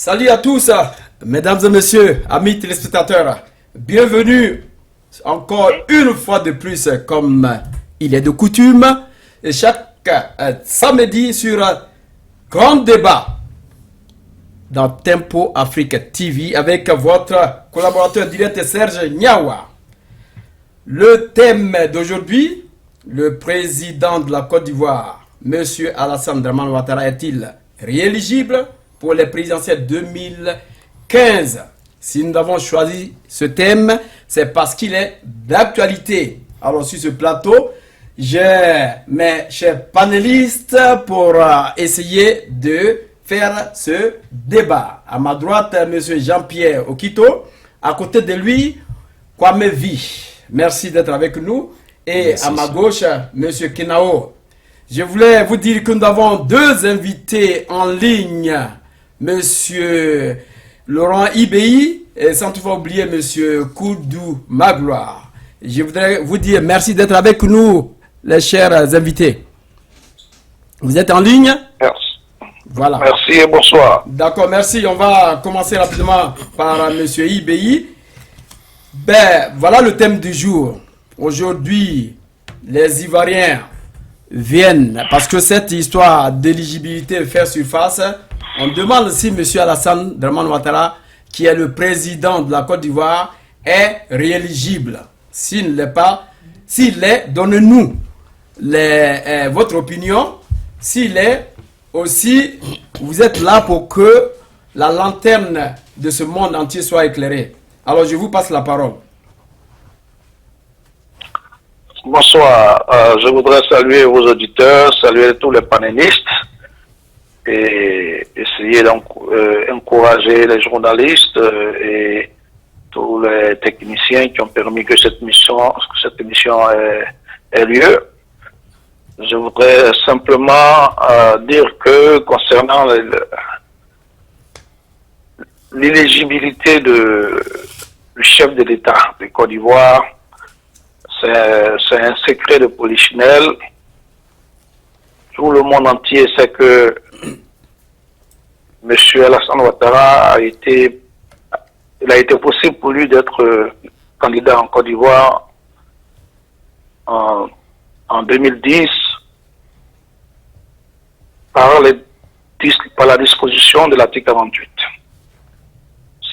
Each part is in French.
Salut à tous, mesdames et messieurs, amis téléspectateurs. Bienvenue encore une fois de plus, comme il est de coutume, chaque samedi sur Grand Débat dans Tempo Afrique TV avec votre collaborateur direct Serge Niawa. Le thème d'aujourd'hui, le président de la Côte d'Ivoire, M. Alassane Dramane Ouattara, est-il rééligible pour les présidentielles 2015? Si nous avons choisi ce thème, c'est parce qu'il est d'actualité. Alors sur ce plateau, j'ai mes chers panélistes pour essayer de faire ce débat. À ma droite, M. Jean-Pierre Okito. À côté de lui, Kwame Vi. Merci d'être avec nous. Et merci, à ma gauche, M. Kenao. Je voulais vous dire que nous avons deux invités en ligne. Monsieur Laurent Ibei et sans toutefois oublier Monsieur Koudou Magloire. Je voudrais vous dire merci d'être avec nous, les chers invités. Vous êtes en ligne? Merci. Voilà. Merci et bonsoir. D'accord, merci. On va commencer rapidement par Monsieur Ibei. Ben, voilà le thème du jour. Aujourd'hui, les Ivoiriens viennent, parce que cette histoire d'éligibilité fait surface. On demande si M. Alassane Dramane Ouattara, qui est le président de la Côte d'Ivoire, est rééligible. S'il ne l'est pas, s'il l'est, donnez-nous votre opinion. S'il est aussi, vous êtes là pour que la lanterne de ce monde entier soit éclairée. Alors, je vous passe la parole. Bonsoir. Je voudrais saluer vos auditeurs, saluer tous les panélistes et essayer d'encourager les journalistes et tous les techniciens qui ont permis que cette émission ait lieu. Je voudrais simplement dire que concernant l'éligibilité du chef de l'État de Côte d'Ivoire, c'est un secret de polichinelle. Tout le monde entier sait que M. Alassane Ouattara a été possible pour lui d'être candidat en Côte d'Ivoire en 2010 par la disposition de l'article 48.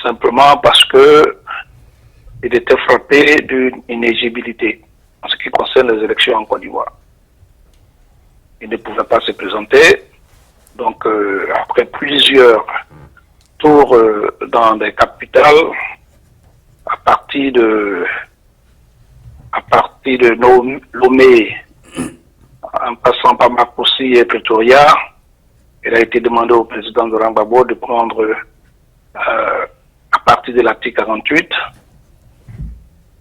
Simplement parce que il était frappé d'une inéligibilité en ce qui concerne les élections en Côte d'Ivoire. Il ne pouvait pas se présenter. Donc, après plusieurs tours dans des capitales, à partir de Lomé, en passant par Makoussi et Pretoria, il a été demandé au président Laurent Gbagbo de prendre, à partir de l'article 48,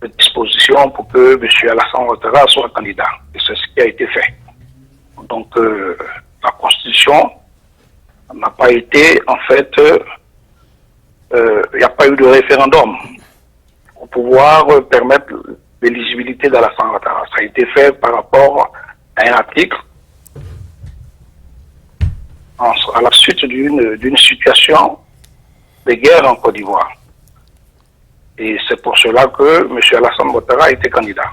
des dispositions pour que M. Alassane Ouattara soit candidat. Et c'est ce qui a été fait. Donc, la Constitution n'a pas été, en fait, il n'y a pas eu de référendum pour pouvoir permettre l'éligibilité d'Alassane Ouattara. Ça a été fait par rapport à un article à la suite d'une situation de guerre en Côte d'Ivoire. Et c'est pour cela que M. Alassane Ouattara a été candidat.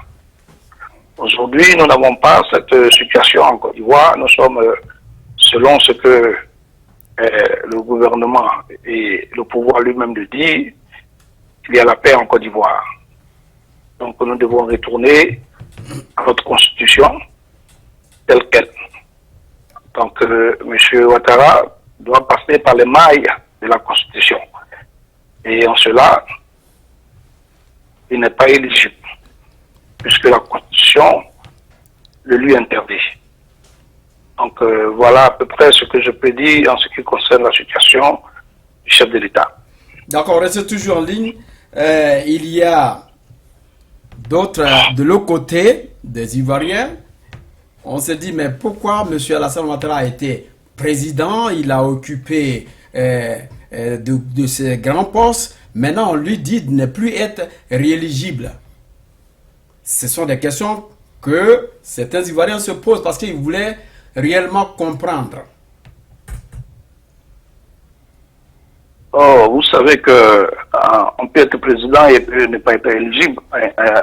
Aujourd'hui, nous n'avons pas cette situation en Côte d'Ivoire. Nous sommes, selon ce que le gouvernement et le pouvoir lui-même le dit, il y a la paix en Côte d'Ivoire. Donc nous devons retourner à notre constitution telle qu'elle. Donc M. Ouattara doit passer par les mailles de la constitution. Et en cela, il n'est pas éligible, puisque la constitution le lui interdit. Donc voilà à peu près ce que je peux dire en ce qui concerne la situation du chef de l'État. D'accord, restez toujours en ligne. Il y a d'autres de l'autre côté, des Ivoiriens. On se dit, mais pourquoi M. Alassane Ouattara a été président, il a occupé de ces grands postes, maintenant on lui dit de ne plus être rééligible. Ce sont des questions que certains Ivoiriens se posent parce qu'ils voulaient réellement comprendre. Oh, vous savez que on peut être président et peut ne pas être éligible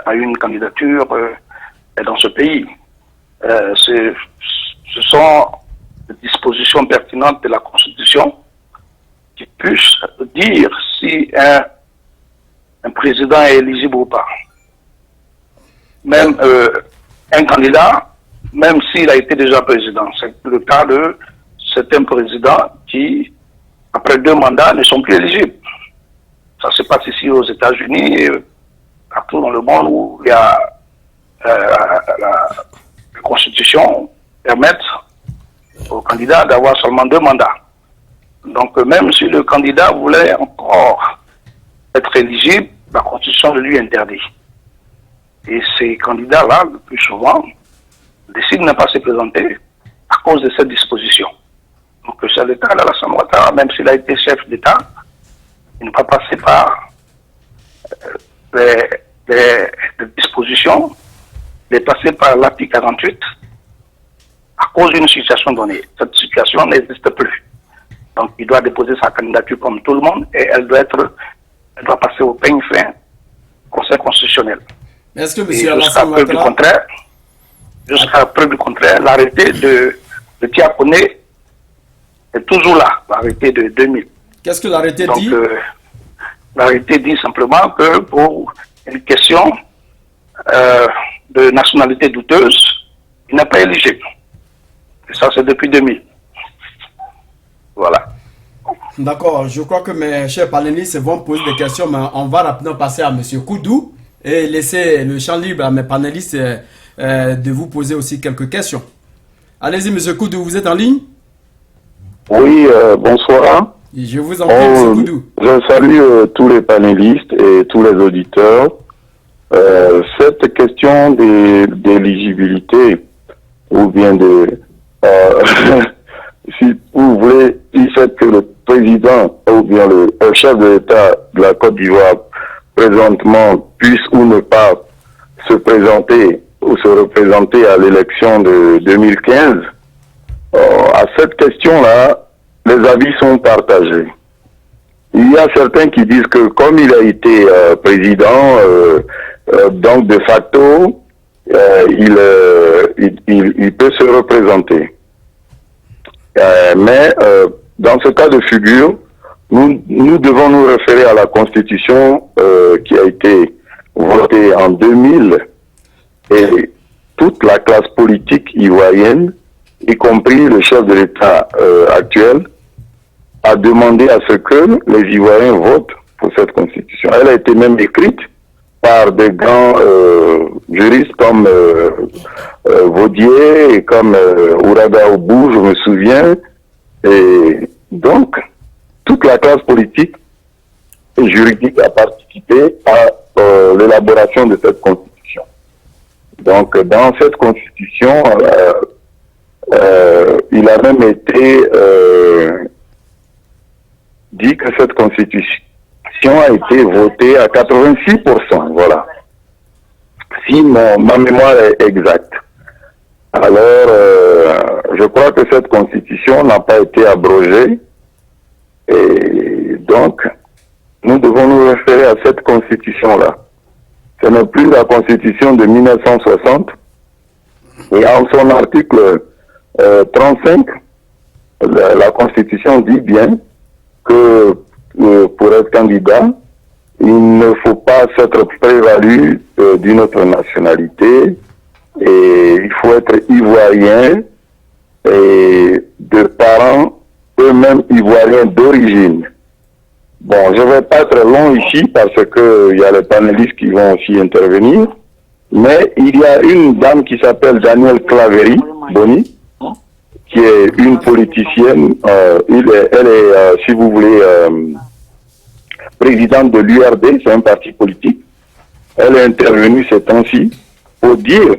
à une candidature dans ce pays. Ce sont des dispositions pertinentes de la Constitution qui puissent dire si un président est éligible ou pas. Même un candidat, même s'il a été déjà président. C'est le cas de certains présidents qui, après 2 mandats, ne sont plus éligibles. Ça se passe ici aux États-Unis et partout dans le monde où il y a la Constitution permettre aux candidats d'avoir seulement 2 mandats. Donc même si le candidat voulait encore être éligible, la Constitution le lui interdit. Et ces candidats-là, le plus souvent, décident de ne pas se présenter à cause de cette disposition. Donc c'est le cas d'Alassane Ouattara, même s'il a été chef d'État, il ne va pas passer par les dispositions, il est passé par l'article 48 à cause d'une situation donnée. Cette situation n'existe plus. Donc il doit déposer sa candidature comme tout le monde et elle doit passer au peigne fin Conseil constitutionnel. Est-ce que M. Jusqu'à Alassane Ouattara... preuve du contraire, l'arrêté de Tiakoné est toujours là, l'arrêté de 2000. Qu'est-ce que l'arrêté dit? L'arrêté dit simplement que pour une question de nationalité douteuse, il n'est pas éligible. Et ça, c'est depuis 2000. Voilà. D'accord, je crois que mes chers panélistes vont poser des questions, mais on va rapidement passer à M. Koudou et laisser le champ libre à mes panélistes de vous poser aussi quelques questions. Allez-y, M. Koudou, vous êtes en ligne? Oui, bonsoir. Je vous en prie, M. Koudou. Je salue tous les panélistes et tous les auditeurs. Cette question d'éligibilité ou bien de... si vous voulez, il fait que le président ou bien le chef de l'État de la Côte d'Ivoire présentement puisse ou ne pas se présenter ou se représenter à l'élection de 2015, à cette question-là, les avis sont partagés. Il y a certains qui disent que comme il a été président, donc de facto, il peut se représenter. Mais dans ce cas de figure, nous devons nous référer à la Constitution qui a été votée en 2000 et toute la classe politique ivoirienne, y compris le chef de l'État actuel, a demandé à ce que les Ivoiriens votent pour cette Constitution. Elle a été même écrite par des grands juristes comme Vaudier et comme Ouraga Obou, je me souviens. Et donc, toute la classe politique et juridique a participé à l'élaboration de cette Constitution. Donc, dans cette Constitution, il a même été dit que cette Constitution a été votée à 86%, voilà. Si ma mémoire est exacte. Alors, je crois que cette Constitution n'a pas été abrogée. Et donc, nous devons nous référer à cette Constitution-là. Ce n'est plus la Constitution de 1960. Et en son article 35, la Constitution dit bien que pour être candidat, il ne faut pas s'être prévalu d'une autre nationalité et il faut être ivoirien et de parents eux-mêmes ivoiriens d'origine. Bon, je ne vais pas être long ici parce que il y a les panélistes qui vont aussi intervenir, mais il y a une dame qui s'appelle Danielle Claverie Boni, qui est une politicienne, elle est, si vous voulez, présidente de l'URD, c'est un parti politique. Elle est intervenue ces temps-ci pour dire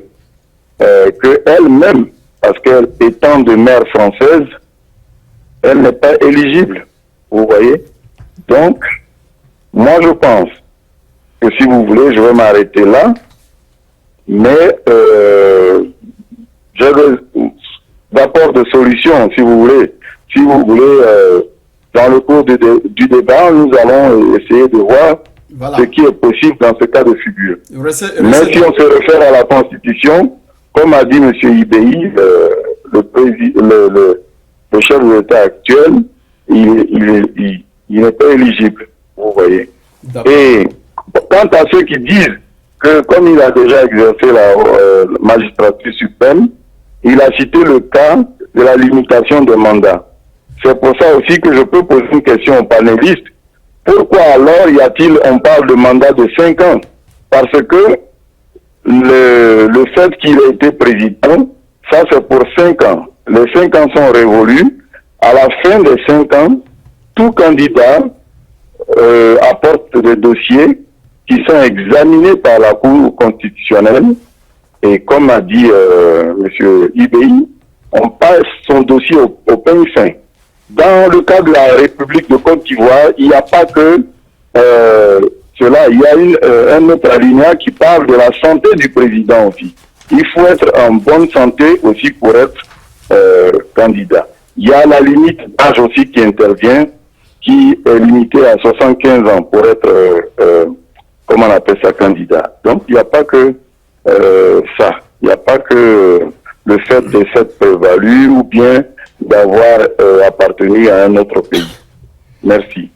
qu'elle-même, parce qu'elle étant de mère française, elle n'est pas éligible, vous voyez. Donc, moi je pense que si vous voulez, je vais m'arrêter là, mais j'ai des apports de solutions, si vous voulez. Si vous voulez dans le cours du débat, nous allons essayer de voir ce qui est possible dans ce cas de figure. Mais si on se réfère à la Constitution, comme a dit M. Ibei, le chef de l'État actuel, il n'est pas éligible, vous voyez. Et quant à ceux qui disent que comme il a déjà exercé la magistrature suprême, il a cité le cas de la limitation des mandats. C'est pour ça aussi que je peux poser une question aux panélistes. Pourquoi alors on parle de mandat de 5 ans? Parce que le fait qu'il ait été président, ça c'est pour 5 ans. Les 5 ans sont révolus. À la fin des 5 ans, tout candidat apporte des dossiers qui sont examinés par la Cour constitutionnelle. Et comme a dit M. Ibei, on passe son dossier au peigne fin. Dans le cas de la République de Côte d'Ivoire, il n'y a pas que cela. Il y a un autre alinéa qui parle de la santé du président aussi. Il faut être en bonne santé aussi pour être candidat. Il y a la limite d'âge aussi qui intervient, qui est limitée à 75 ans pour être, comment on appelle ça, candidat. Donc il n'y a pas que ça. Il n'y a pas que le fait de s'être prévalu ou bien d'avoir appartenu à un autre pays. Merci.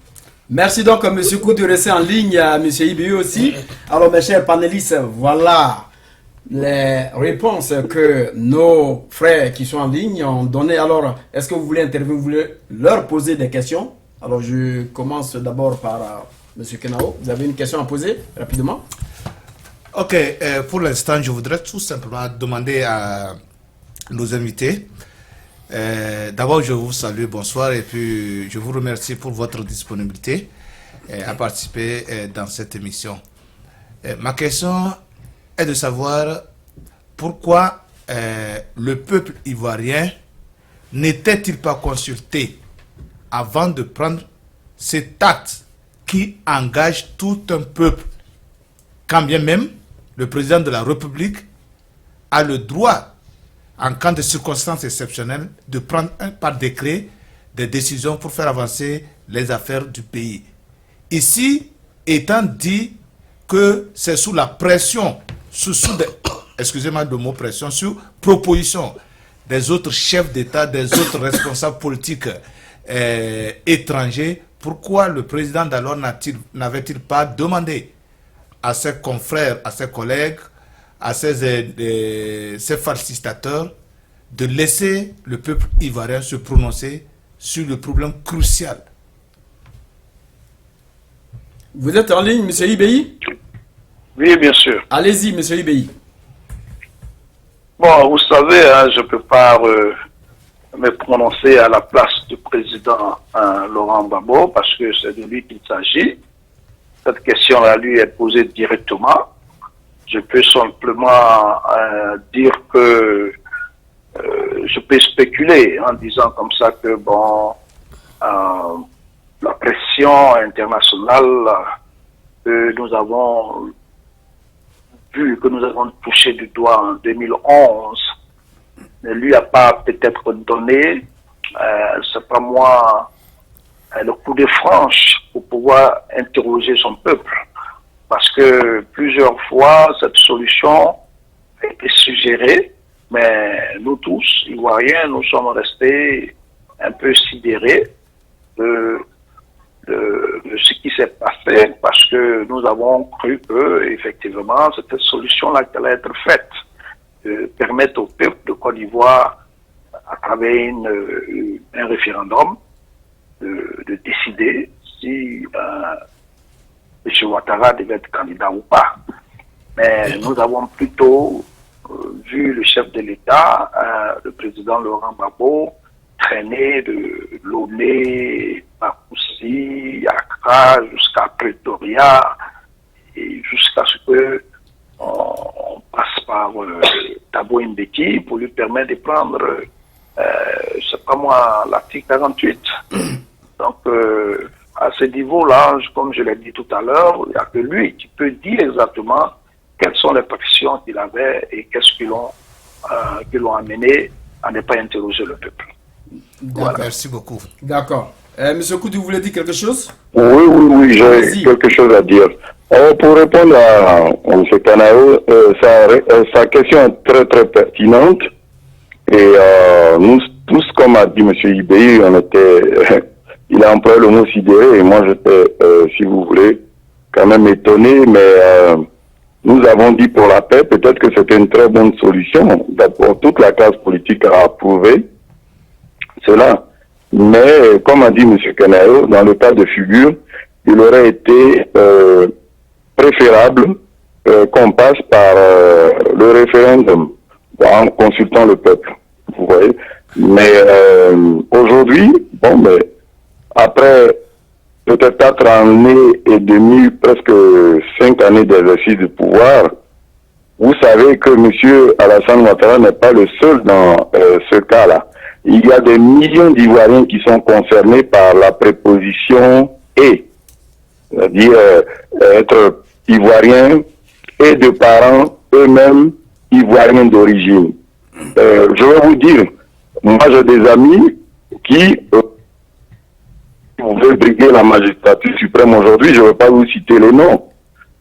Merci donc à M. Kou de rester en ligne, à M. Ibei aussi. Alors mes chers panélistes, voilà les réponses que nos frères qui sont en ligne ont données. Alors, est-ce que vous voulez intervenir, vous voulez leur poser des questions? Alors je commence d'abord par M. Kenao. Vous avez une question à poser rapidement? Ok, pour l'instant, je voudrais tout simplement demander à nos invités. D'abord, je vous salue, bonsoir, et puis je vous remercie pour votre disponibilité à participer dans cette émission. Ma question est de savoir pourquoi le peuple ivoirien n'était-il pas consulté avant de prendre cet acte qui engage tout un peuple, quand bien même le président de la République a le droit, en cas de circonstances exceptionnelles, de prendre par décret des décisions pour faire avancer les affaires du pays. Ici, étant dit que c'est sous la pression, excusez-moi le mot pression, sous proposition des autres chefs d'État, des autres responsables politiques étrangers, pourquoi le président d'alors n'avait-il pas demandé à ses confrères, à ses collègues, à ces facilitateurs de laisser le peuple ivoirien se prononcer sur le problème crucial? Vous êtes en ligne, M. Ibei? Oui, bien sûr. Allez-y, M. Ibei. Bon, vous savez, hein, je ne peux pas me prononcer à la place du président Laurent Gbagbo parce que c'est de lui qu'il s'agit. Cette question à lui est posée directement. Je peux simplement dire que je peux spéculer en disant comme ça que bon, la pression internationale que nous avons vue, que nous avons touché du doigt en 2011, ne lui a pas peut-être donné, c'est pas moi, le coup de franche pour pouvoir interroger son peuple. Parce que plusieurs fois, cette solution a été suggérée, mais nous tous, Ivoiriens, nous sommes restés un peu sidérés de ce qui s'est passé, parce que nous avons cru que, effectivement, cette solution-là qui allait être faite, de permettre au peuple de Côte d'Ivoire, à travers un référendum, de décider si M. Ouattara devait être candidat ou pas. Mais nous avons plutôt vu le chef de l'État, le président Laurent Gbagbo, traîner de Lomé, Papoussi, Accra, jusqu'à Pretoria, et jusqu'à ce que on passe par Thabo Mbeki pour lui permettre de prendre, c'est pas moi, l'article 48. Donc, à ce niveau-là, comme je l'ai dit tout à l'heure, il n'y a que lui qui peut dire exactement quelles sont les pressions qu'il avait et qu'est-ce qui l'ont amené à ne pas interroger le peuple. D'accord. Merci beaucoup. D'accord. Monsieur Koudou, vous voulez dire quelque chose? Oui, j'ai Allez-y. quelque chose à dire. Pour répondre à M. Kanao, sa question est très très pertinente. Et nous tous, comme a dit M. Ibei, on était, il a employé le mot sidéré, et moi j'étais, si vous voulez, quand même étonné, mais nous avons dit pour la paix, peut-être que c'était une très bonne solution. D'abord, toute la classe politique a approuvé cela. Mais, comme a dit M. Kanao, dans le cas de figure, il aurait été préférable qu'on passe par le référendum en consultant le peuple. Vous voyez. Mais aujourd'hui, bon, mais après peut-être 4 années et demie, presque 5 années d'exercice de pouvoir, vous savez que M. Alassane Ouattara n'est pas le seul dans ce cas-là. Il y a des millions d'Ivoiriens qui sont concernés par la préposition « et », c'est-à-dire être Ivoirien et de parents eux-mêmes Ivoiriens d'origine. Je vais vous dire, moi j'ai des amis qui veulent briguer la magistrature suprême aujourd'hui, je ne vais pas vous citer les noms,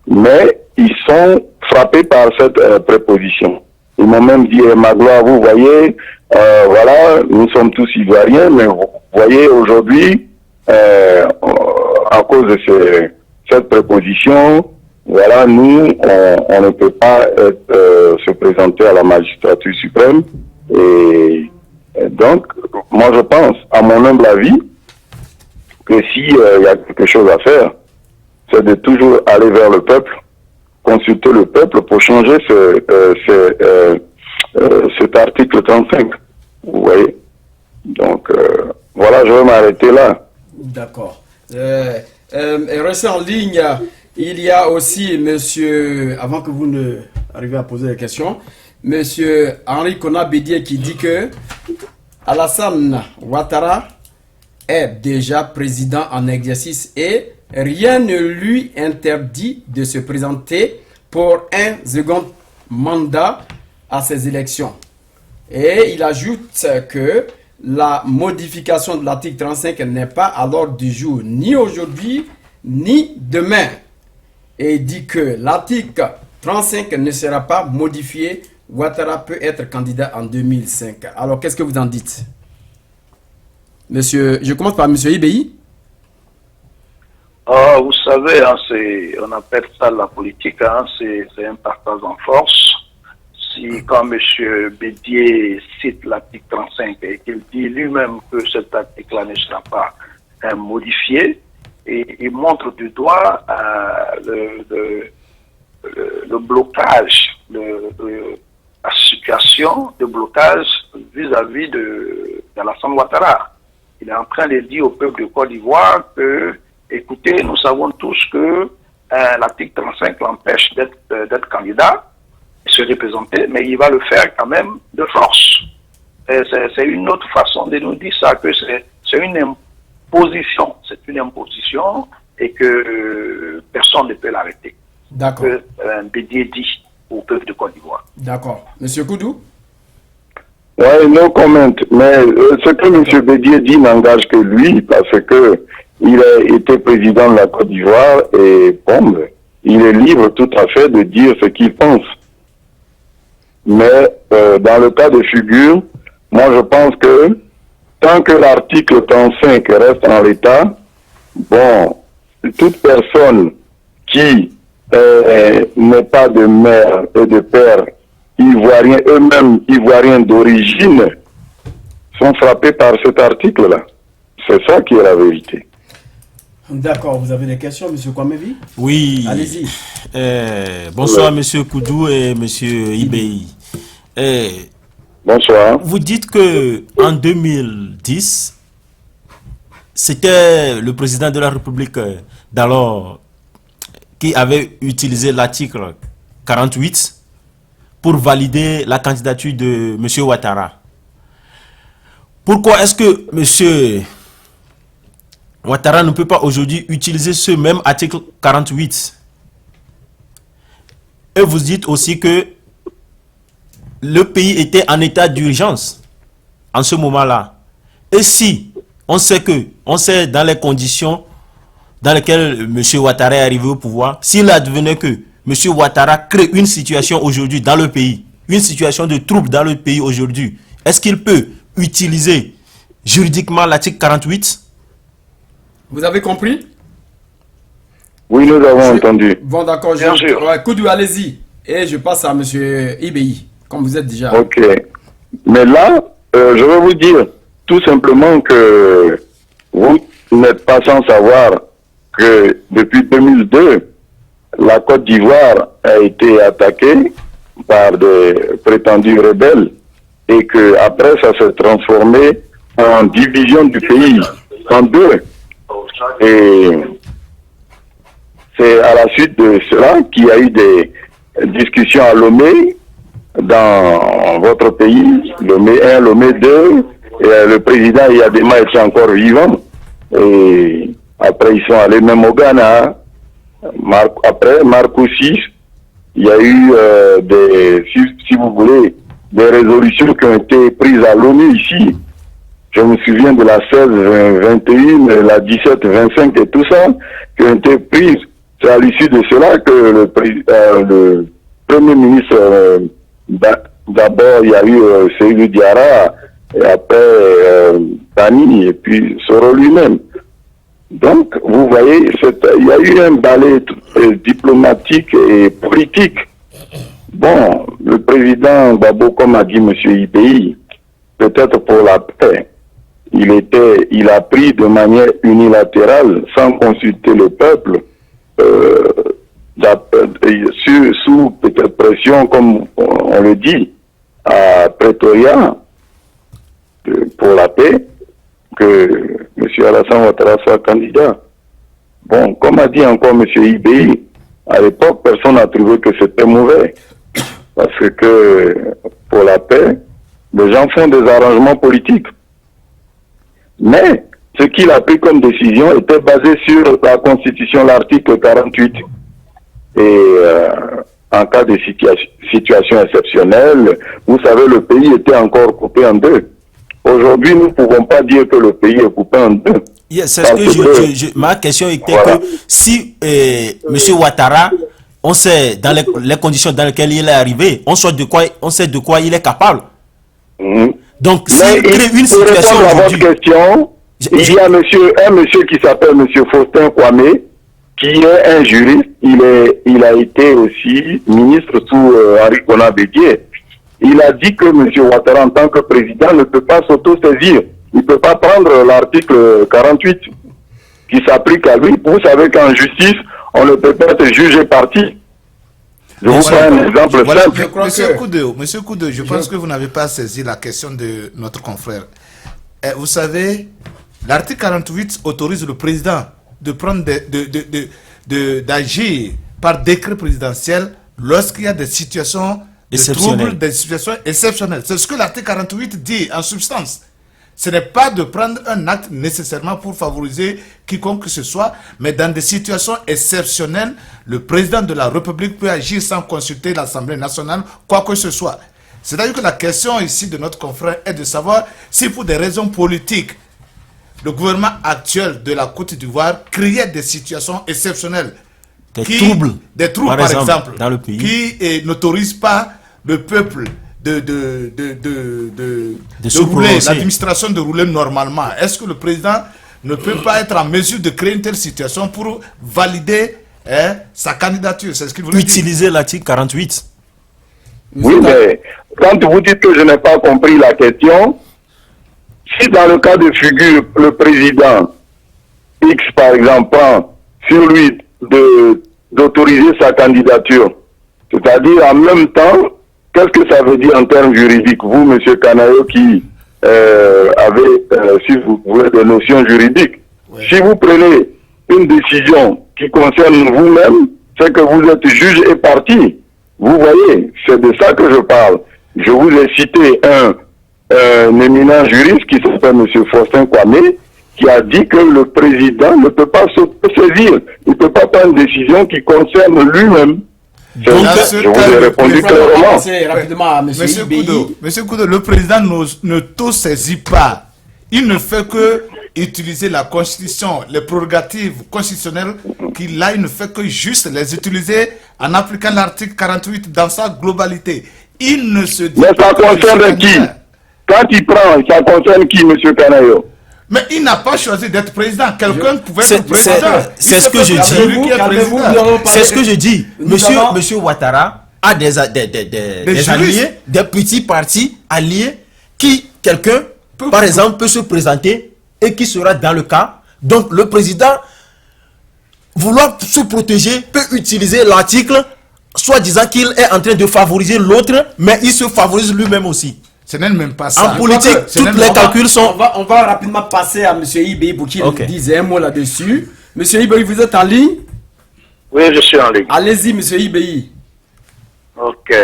mais ils sont frappés par cette préposition. Ils m'ont même dit, Magloire, vous voyez, voilà, nous sommes tous Ivoiriens, mais vous voyez aujourd'hui, à cause de cette préposition, voilà, nous, on ne peut pas se présenter à la magistrature suprême. Et donc, moi je pense, à mon humble avis, que s'il y a quelque chose à faire, c'est de toujours aller vers le peuple, consulter le peuple pour changer cet article 35. Vous voyez. Donc, voilà, je vais m'arrêter là. D'accord. Restez en ligne. Il y a aussi, monsieur, avant que vous ne arriviez à poser la question, monsieur Henri Kona Bédier qui dit que Alassane Ouattara est déjà président en exercice et rien ne lui interdit de se présenter pour un second mandat à ces élections. Et il ajoute que la modification de l'article 35 n'est pas à l'ordre du jour, ni aujourd'hui, ni demain. Et il dit que l'article 35 ne sera pas modifié. Ouattara peut être candidat en 2005. Alors, qu'est-ce que vous en dites? Monsieur, je commence par monsieur Ibei. Vous savez, hein, on appelle ça la politique, hein, c'est un partage en force. Si, quand M. Bédier cite l'article 35 et qu'il dit lui-même que cet article-là ne sera pas modifié, et il montre du doigt le blocage, la situation de blocage vis-à-vis de Alassane Ouattara. Il est en train de dire au peuple de Côte d'Ivoire que, écoutez, nous savons tous que l'article 35 l'empêche d'être candidat, de se représenter, mais il va le faire quand même de force. C'est une autre façon de nous dire ça, que c'est une imposition. C'est une imposition et que personne ne peut l'arrêter. D'accord. Bédier dit au peuple de Côte d'Ivoire. D'accord. Monsieur Koudou? Oui, no comment. Mais ce que M. Bédier dit n'engage que lui, parce que il a été président de la Côte d'Ivoire et bon, il est libre tout à fait de dire ce qu'il pense. Mais dans le cas de figure, moi je pense que tant que l'article 35 reste en l'état, bon, toute personne qui n'est pas de mère et de père ivoiriens, eux-mêmes ivoiriens d'origine, sont frappés par cet article-là. C'est ça qui est la vérité. D'accord, vous avez des questions, monsieur Kwamevi? Oui. Allez-y. Bonsoir, monsieur Koudou et monsieur Ibei. Bonsoir. Vous dites que en 2010, c'était le président de la République d'alors qui avait utilisé l'article 48 pour valider la candidature de monsieur Ouattara. Pourquoi est-ce que monsieur Ouattara ne peut pas aujourd'hui utiliser ce même article 48? Et vous dites aussi que le pays était en état d'urgence en ce moment-là. Et si on sait dans les conditions dans lesquelles M. Ouattara est arrivé au pouvoir, s'il advenait que M. Ouattara crée une situation aujourd'hui dans le pays, une situation de trouble dans le pays aujourd'hui, est-ce qu'il peut utiliser juridiquement l'article 48? Vous avez compris? Oui, nous avons entendu. Bon, d'accord. Bien sûr. Koudou, allez-y. Et je passe à M. IBI, comme vous êtes déjà. Ok. Mais là, je vais vous dire tout simplement que vous n'êtes pas sans savoir que depuis 2002, la Côte d'Ivoire a été attaquée par des prétendus rebelles et que après ça s'est transformé en division du pays en deux. Et c'est à la suite de cela qu'il y a eu des discussions à Lomé dans votre pays, Lomé 1, Lomé 2, et le président Yadema était encore vivant. Et après, ils sont allés même au Ghana. Après, Marcoussis, il y a eu si vous voulez, des résolutions qui ont été prises à l'ONU ici. Je me souviens de la 16-21, la 17-25 et tout ça, qui ont été prises. C'est à l'issue de cela que le Premier ministre, d'abord il y a eu Seydou Diarra, et après Tani, et puis Soro lui-même. Donc, vous voyez, il y a eu un balai diplomatique et politique. Bon, le président Gbagbo, comme a dit M. Ibei, peut-être pour la paix, il a pris de manière unilatérale, sans consulter le peuple, sous peut-être pression, comme on le dit, à Pretoria, pour la paix, que M. Alassane Ouattara soit candidat. Bon, comme a dit encore M. Ibei, à l'époque, personne n'a trouvé que c'était mauvais. Parce que pour la paix, les gens font des arrangements politiques. Mais ce qu'il a pris comme décision était basé sur la Constitution, l'article 48. Et en cas de situation exceptionnelle, vous savez, le pays était encore coupé en deux. Aujourd'hui, nous ne pouvons pas dire que le pays est coupé en deux. Yeah, c'est ce que ma question était voilà. Que si M. Ouattara, on sait dans les conditions dans lesquelles il est arrivé, on sait de quoi il est capable. Donc, s'il crée une situation aujourd'hui... Pour répondre à votre question, il y a un monsieur qui s'appelle M. Faustin Kwame, qui est un juriste. Il a été aussi ministre sous Henri Konan Bédié. Il a dit que M. Ouattara, en tant que président, ne peut pas s'auto-saisir. Il ne peut pas prendre l'article 48 qui s'applique à lui. Vous savez qu'en justice, on ne peut pas être jugé parti. Je vous prends un exemple simple. Monsieur Koudou, je pense que vous n'avez pas saisi la question de notre confrère. Vous savez, l'article 48 autorise le président de prendre d'agir par décret présidentiel lorsqu'il y a des situations de troubles, des situations exceptionnelles. C'est ce que l'article 48 dit en substance. Ce n'est pas de prendre un acte nécessairement pour favoriser quiconque que ce soit, mais dans des situations exceptionnelles, le président de la République peut agir sans consulter l'Assemblée nationale, quoi que ce soit. C'est-à-dire que la question ici de notre confrère est de savoir si pour des raisons politiques, le gouvernement actuel de la Côte d'Ivoire créait des situations exceptionnelles. Des troubles par exemple, dans le pays, qui n'autorisent pas le peuple de rouler, l'administration de rouler normalement. Est-ce que le président ne peut pas être en mesure de créer une telle situation pour valider sa candidature? C'est ce qu'il voulait utiliser l'article 48. Oui, mais quand vous dites que je n'ai pas compris la question, si dans le cas de figure, le président X, par exemple, prend sur lui d'autoriser sa candidature, c'est-à-dire en même temps, qu'est-ce que ça veut dire en termes juridiques? Vous, M. Kanayo, qui avez, si vous voulez, des notions juridiques, oui. Si vous prenez une décision qui concerne vous-même, c'est que vous êtes juge et partie. Vous voyez, c'est de ça que je parle. Je vous ai cité un éminent juriste qui s'appelle M. Faustin Kwame, qui a dit que le président ne peut pas s'auto-saisir. Il ne peut pas prendre une décision qui concerne lui-même. Donc, je vous ai répondu clairement. Monsieur Koudou, le président ne t'auto-saisit pas. il ne fait que utiliser la Constitution, les prérogatives constitutionnelles qu'il a, il ne fait que juste les utiliser en appliquant l'article 48 dans sa globalité. Il ne se dit Mais ça pas que concerne qui? candidat. Quand il prend, ça concerne qui, M. Canayo? Mais il n'a pas choisi d'être président. Quelqu'un pouvait C'est- être président. c'est ce que je dis. Calmez-vous, nous allons parler- C'est ce que je dis. Nous allons- Monsieur Ouattara a des juristes. alliés, des petits partis alliés qui, quelqu'un, par exemple, peut se présenter et qui sera dans le cas. Donc, le président, vouloir se protéger, peut utiliser l'article, soit disant qu'il est en train de favoriser l'autre, mais il se favorise lui-même aussi. Ce n'est même pas ça. En politique, C'est tous même les pas- calculs sont... On va rapidement passer à M. Ibé pour qu'il Ok. dise un mot là-dessus. M. Ibé, vous êtes en ligne? Oui, je suis en ligne. Allez-y, M. Ibé. Ok.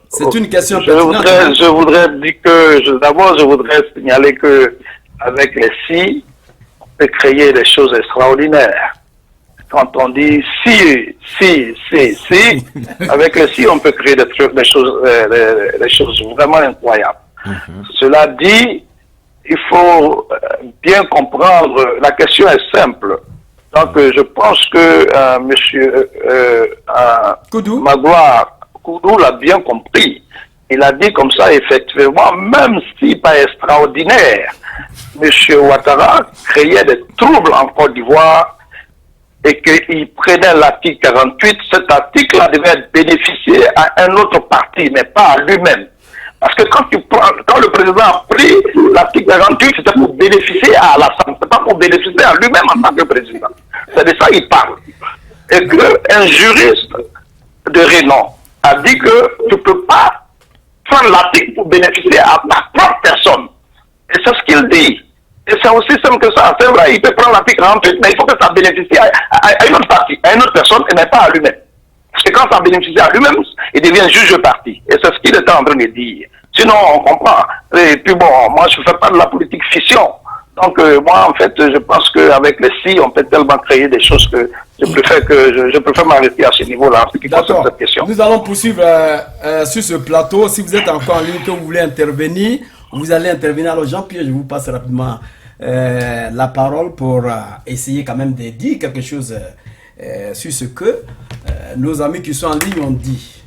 C'est une question je pertinente. voudrais dire que, d'abord, je voudrais signaler que avec les si, on peut créer des choses extraordinaires. Quand on dit si, avec les si, on peut créer des choses vraiment incroyables. Cela dit, il faut bien comprendre, la question est simple. Donc, je pense que monsieur Koudou. Magloire Koudou l'a bien compris. Il a dit comme ça, effectivement, même si pas extraordinaire, monsieur Ouattara créait des troubles en Côte d'Ivoire et qu'il prenait l'article 48, cet article-là devait bénéficier à un autre parti, mais pas à lui-même. Parce que quand le président a pris l'article 48, c'était pour bénéficier à l'Assemblée, c'est pas pour bénéficier à lui-même en tant que président. C'est de ça qu'il parle. Et qu'un juriste de renom a dit que tu ne peux pas prendre l'article pour bénéficier à ta propre personne. Et c'est ce qu'il dit. Et c'est aussi simple que ça. C'est vrai, il peut prendre l'article 48, mais il faut que ça bénéficie à une autre partie, à une autre personne, et mais pas à lui-même. Parce que quand ça bénéficie à lui-même, il devient juge parti. Et c'est ce qu'il était en train de dire. Sinon, on comprend. Et puis bon, moi, je ne fais pas de la politique fiction. Donc, moi, en fait, je pense qu'avec les si, on peut tellement créer des choses que je préfère m'arrêter à ce niveau-là, en ce qui concerne D'accord. cette question. Nous allons poursuivre sur ce plateau. Si vous êtes encore en ligne, que vous voulez intervenir, vous allez intervenir. Alors, Jean-Pierre, je vous passe rapidement la parole pour essayer quand même de dire quelque chose sur ce que nos amis qui sont en ligne ont dit.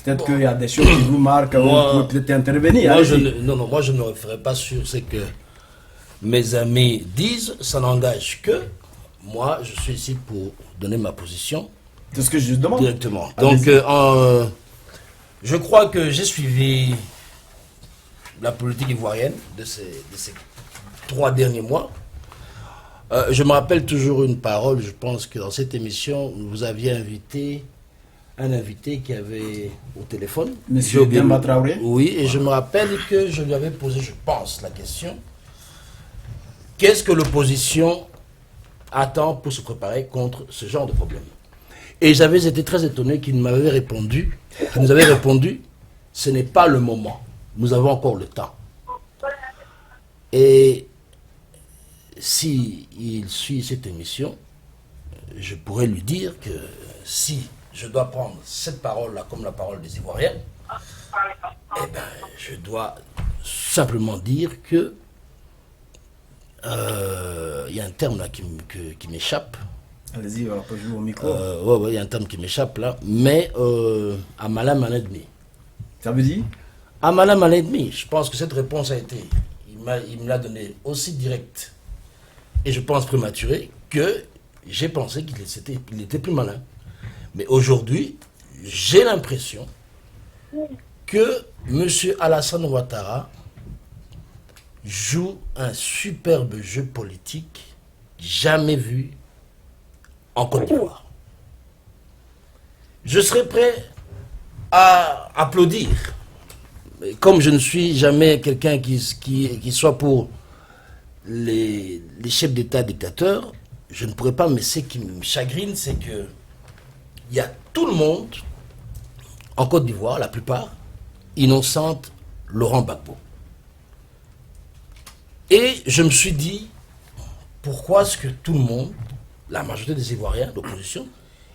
Peut-être qu'il y a des choses qui vous marquent, vous pouvez peut-être intervenir. Moi, Allez-y. moi, je ne me referai pas sur ce que mes amis disent. Ça n'engage que moi, je suis ici pour donner ma position C'est ce que je demande. directement. Allez-y. Donc, je crois que j'ai suivi la politique ivoirienne de ces 3 derniers mois. Je me rappelle toujours une parole, je pense que dans cette émission, vous aviez invité un invité qui avait au téléphone. Monsieur J'ai oublié Demba le- Traoré. Oui, et je me rappelle que je lui avais posé, je pense, la question, qu'est-ce que l'opposition attend pour se préparer contre ce genre de problème? Et j'avais été très étonné qu'il nous avait répondu, ce n'est pas le moment, nous avons encore le temps. Et si il suit cette émission, je pourrais lui dire que si je dois prendre cette parole-là comme la parole des Ivoiriens, eh ben, je dois simplement dire que il y a un terme là qui m'échappe. Allez-y, on peut jouer au micro. Ouais, il y a un terme qui m'échappe là, mais à malin, malin demi. Ça veut dire À malin, malin demi. Je pense que cette réponse a été, il me l'a donné aussi direct et je pense prématuré que j'ai pensé qu'il était plus malin. Mais aujourd'hui, j'ai l'impression que M. Alassane Ouattara joue un superbe jeu politique jamais vu en Côte d'Ivoire. Je serais prêt à applaudir. Mais comme je ne suis jamais quelqu'un qui soit pour les chefs d'État dictateurs, je ne pourrais pas, mais ce qui me chagrine, c'est que il y a tout le monde en Côte d'Ivoire, la plupart, innocente Laurent Gbagbo. Et je me suis dit, pourquoi est-ce que tout le monde, la majorité des Ivoiriens d'opposition,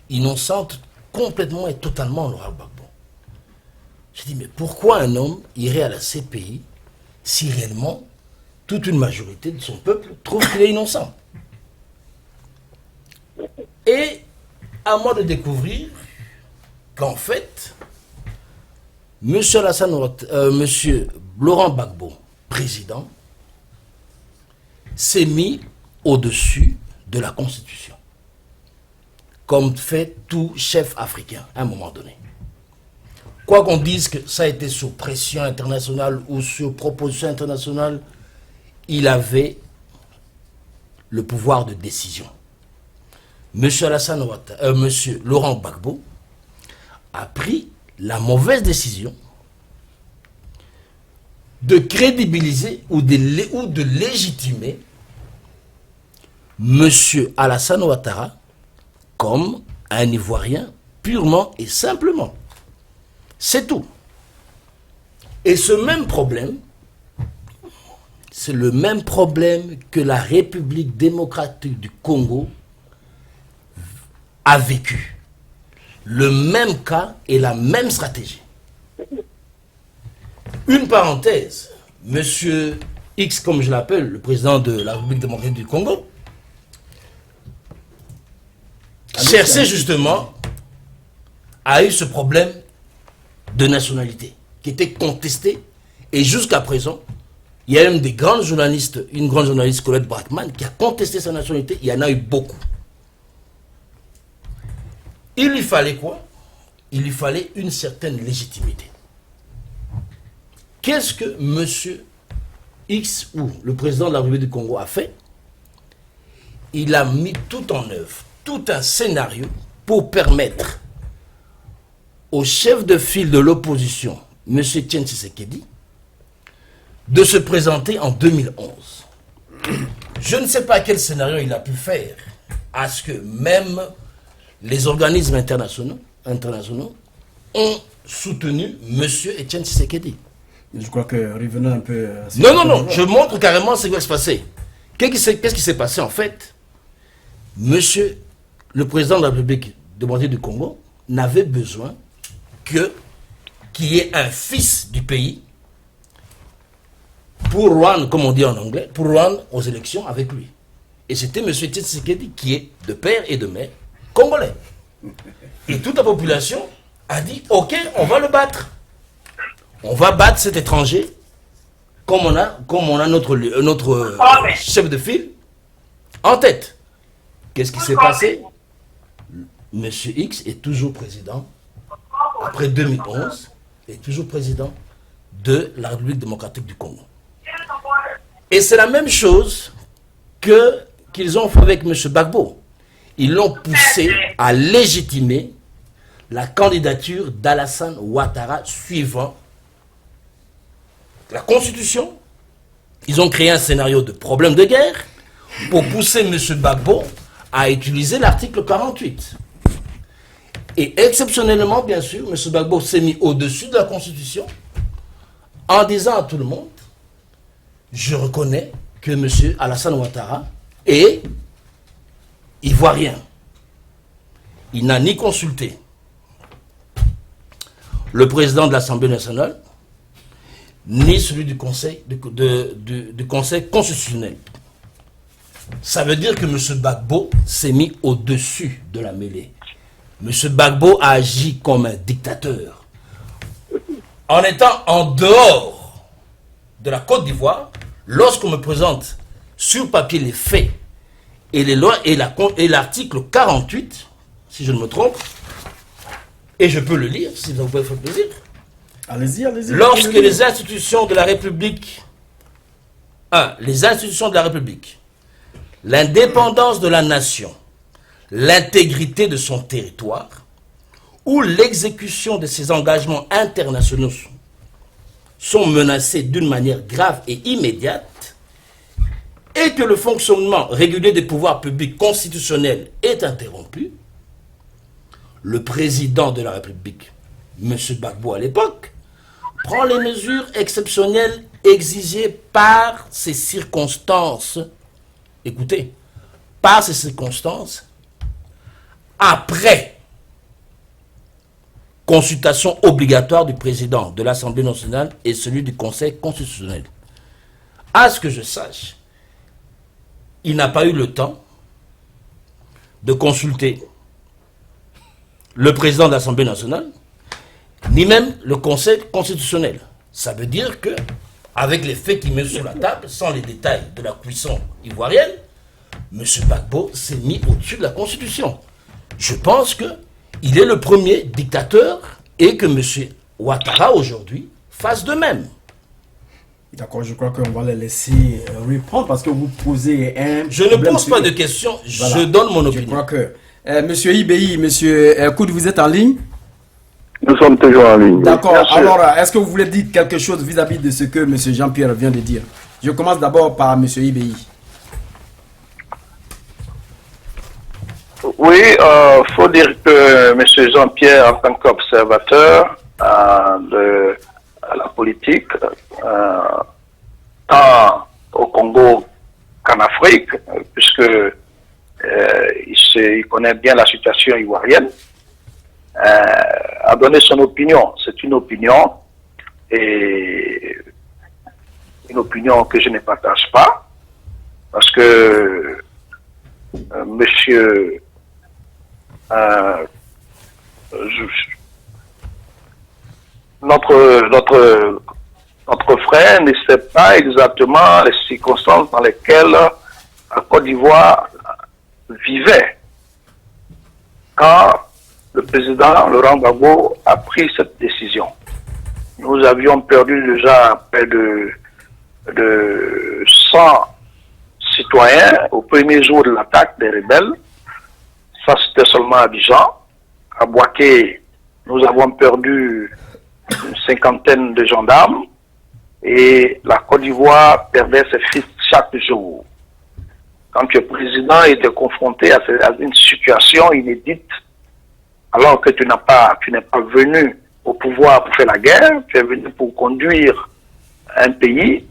innocente complètement et totalement Laurent Gbagbo? J'ai dit, mais pourquoi un homme irait à la CPI si réellement toute une majorité de son peuple trouve qu'il est innocent. Et à moi de découvrir qu'en fait, Monsieur Laurent Gbagbo, président, s'est mis au-dessus de la Constitution, comme fait tout chef africain à un moment donné. Quoi qu'on dise que ça a été sous pression internationale ou sur proposition internationale, il avait le pouvoir de décision. Monsieur Laurent Gbagbo a pris la mauvaise décision de crédibiliser ou de légitimer Monsieur Alassane Ouattara comme un Ivoirien purement et simplement. C'est tout. Et ce même problème, c'est le même problème que la République démocratique du Congo a vécu. Le même cas et la même stratégie. Une parenthèse, Monsieur X, comme je l'appelle, le président de la République démocratique du Congo, cherchait justement a eu ce problème de nationalité qui était contesté, et jusqu'à présent il y a même des grands journalistes, une grande journaliste, Colette Brackman, qui a contesté sa nationalité. Il y en a eu beaucoup. Il lui fallait quoi? Il lui fallait une certaine légitimité. Qu'est-ce que Monsieur X ou le président de la République du Congo a fait? Il a mis tout en œuvre, tout un scénario pour permettre au chef de file de l'opposition, M. Etienne Tshisekedi, de se présenter en 2011. Je ne sais pas quel scénario il a pu faire à ce que même les organismes internationaux ont soutenu M. Etienne Tshisekedi. Je crois que revenons un peu... Non, je montre carrément ce qui va se passer. Qu'est-ce qui s'est passé en fait? Monsieur le président de la République démocratique du Congo n'avait besoin qu'il y ait un fils du pays pour rendre, comme on dit en anglais, pour rendre aux élections avec lui. Et c'était M. Tshisekedi qui est de père et de mère congolais. Et toute la population a dit, ok, on va le battre. On va battre cet étranger comme on a notre chef de file en tête. Qu'est-ce qui s'est passé? Monsieur X est toujours président, après 2011, est toujours président de la République démocratique du Congo. Et c'est la même chose qu'ils ont fait avec M. Gbagbo. Ils l'ont poussé à légitimer la candidature d'Alassane Ouattara suivant la Constitution. Ils ont créé un scénario de problème de guerre pour pousser M. Gbagbo à utiliser l'article 48. Et exceptionnellement, bien sûr, M. Gbagbo s'est mis au-dessus de la Constitution en disant à tout le monde, je reconnais que M. Alassane Ouattara est ivoirien. Il n'a ni consulté le président de l'Assemblée nationale, ni celui du Conseil, du Conseil constitutionnel. Ça veut dire que M. Gbagbo s'est mis au-dessus de la mêlée. M. Gbagbo a agi comme un dictateur. En étant en dehors de la Côte d'Ivoire, lorsqu'on me présente sur papier les faits et les lois et l'article 48, si je ne me trompe, et je peux le lire, si vous pouvez faire plaisir. Allez-y, allez-y. Lorsque les institutions de la République, les institutions de la République, l'indépendance de la nation, l'intégrité de son territoire, ou l'exécution de ses engagements internationaux sont menacés d'une manière grave et immédiate, et que le fonctionnement régulier des pouvoirs publics constitutionnels est interrompu, le président de la République, M. Gbagbo à l'époque, prend les mesures exceptionnelles exigées par ces circonstances. Écoutez, par ces circonstances, après consultation obligatoire du président de l'Assemblée nationale et celui du Conseil constitutionnel. à ce que je sache, il n'a pas eu le temps de consulter le président de l'Assemblée nationale, ni même le Conseil constitutionnel. Ça veut dire que, avec les faits qu'il met sur la table, sans les détails de la cuisson ivoirienne, M. Gbagbo s'est mis au-dessus de la Constitution. Je pense qu'il est le premier dictateur et que M. Ouattara, aujourd'hui, fasse de même. D'accord, je crois qu'on va les laisser répondre parce que vous posez un... Je ne pose pas de questions, je donne mon opinion. Je crois que... Monsieur IBI, Monsieur Koud, vous êtes en ligne? Nous sommes toujours en ligne. D'accord, alors est-ce que vous voulez dire quelque chose vis-à-vis de ce que Monsieur Jean-Pierre vient de dire? Je commence d'abord par Monsieur IBI. Oui, faut dire que M. Jean-Pierre, en tant qu'observateur de la politique, tant au Congo qu'en Afrique, puisque il connaît bien la situation ivoirienne, a donné son opinion. C'est une opinion, et une opinion que je ne partage pas, parce que monsieur notre frère ne sait pas exactement les circonstances dans lesquelles la Côte d'Ivoire vivait quand le président Laurent Gbagbo a pris cette décision. Nous avions perdu déjà près de 100 citoyens au premier jour de l'attaque des rebelles. Ça, c'était seulement à Abidjan. À Bouaké, nous avons perdu une cinquantaine de gendarmes et la Côte d'Ivoire perdait ses fils chaque jour. Quand le président était confronté à une situation inédite, alors que tu n'es pas venu au pouvoir pour faire la guerre, tu es venu pour conduire un pays,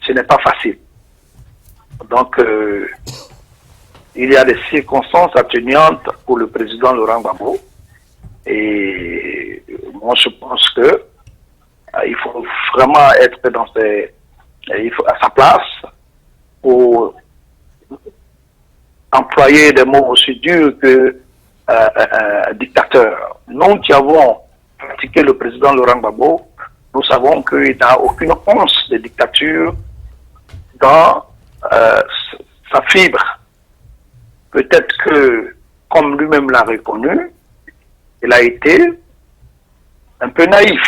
ce n'est pas facile. Donc, il y a des circonstances atténuantes pour le président Laurent Gbagbo. Et moi, je pense que il faut vraiment être à sa place pour employer des mots aussi durs que dictateur. Nous qui avons pratiqué le président Laurent Gbagbo, nous savons qu'il n'a aucune once de dictature dans sa fibre. Peut-être que, comme lui-même l'a reconnu, il a été un peu naïf.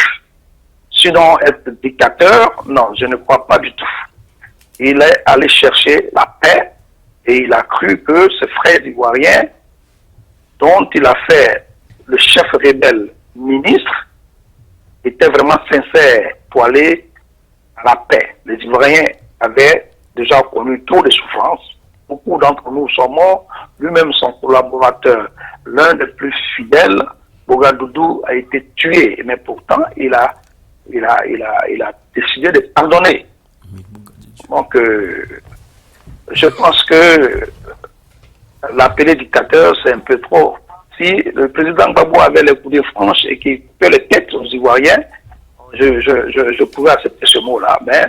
Sinon, être dictateur, non, je ne crois pas du tout. Il est allé chercher la paix et il a cru que ses frères ivoiriens, dont il a fait le chef rebelle ministre, étaient vraiment sincères pour aller à la paix. Les Ivoiriens avaient déjà connu trop de souffrances. Beaucoup d'entre nous sont morts. Lui-même, son collaborateur, l'un des plus fidèles, Bogadoudou, a été tué. Mais pourtant, il a décidé de pardonner. Donc, je pense que l'appeler dictateur, c'est un peu trop. Si le président Gbagbo avait les coups de franche et qu'il coupait les têtes aux Ivoiriens, je pouvais accepter ce mot-là. Mais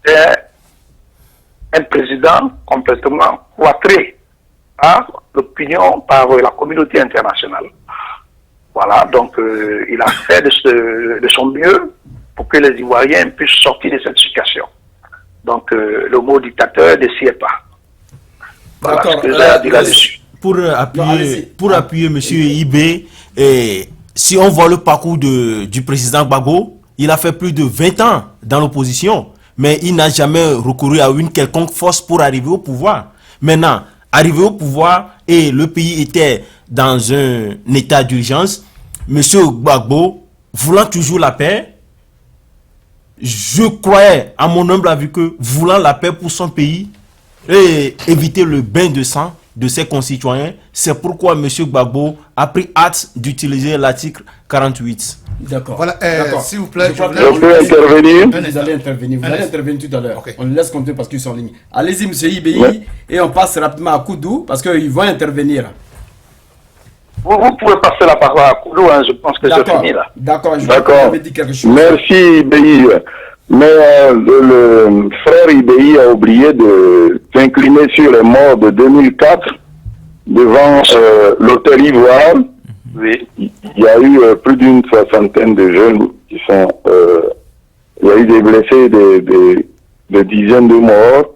c'est un président complètement cloîtré par l'opinion, par la communauté internationale. Voilà, donc il a fait de son mieux pour que les Ivoiriens puissent sortir de cette situation. Donc le mot dictateur ne s'y est pas. Voilà ce que j'ai à dire là-dessus. Pour appuyer M. Ibé, si on voit le parcours du président Gbagbo, il a fait plus de 20 ans dans l'opposition, mais il n'a jamais recouru à une quelconque force pour arriver au pouvoir. Maintenant, arrivé au pouvoir et le pays était dans un état d'urgence, M. Gbagbo, voulant toujours la paix, je croyais, à mon humble avis, que voulant la paix pour son pays et éviter le bain de sang de ses concitoyens, c'est pourquoi M. Gbagbo a pris hâte d'utiliser l'article 48. D'accord. Voilà, s'il vous plaît, je peux intervenir. Vous allez intervenir. Vous allez intervenir tout à l'heure. Okay. On le laisse compter parce qu'ils sont en ligne. Allez-y, M. IBI, et on passe rapidement à Koudou parce qu'ils vont intervenir. Vous pouvez passer la parole à Koudou, hein, je pense que c'est fini là. D'accord, je D'accord. vais dire quelque chose. Merci, IBI. Mais le frère IBI a oublié de s'incliner sur les morts de 2004 devant l'hôtel Ivoire. Oui. Il y a eu plus d'une soixantaine de jeunes qui sont... il y a eu des blessés, des dizaines de morts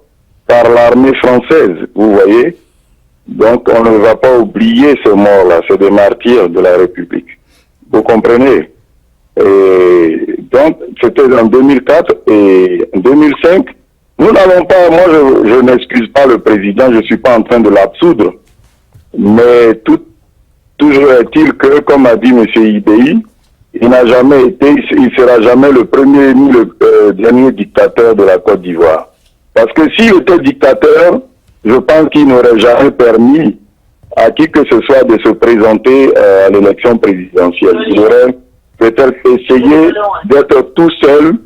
par l'armée française, vous voyez. Donc on ne va pas oublier ces morts-là, c'est des martyrs de la République. Vous comprenez? Et donc c'était en 2004 et en 2005, nous n'avons pas, moi je n'excuse pas le président, je ne suis pas en train de l'absoudre, mais toujours est-il que, comme a dit M. IBI, il n'a jamais été, il sera jamais le premier ni le dernier dictateur de la Côte d'Ivoire. Parce que s'il était dictateur, je pense qu'il n'aurait jamais permis à qui que ce soit de se présenter à l'élection présidentielle. Il aurait peut-être essayé d'être tout seul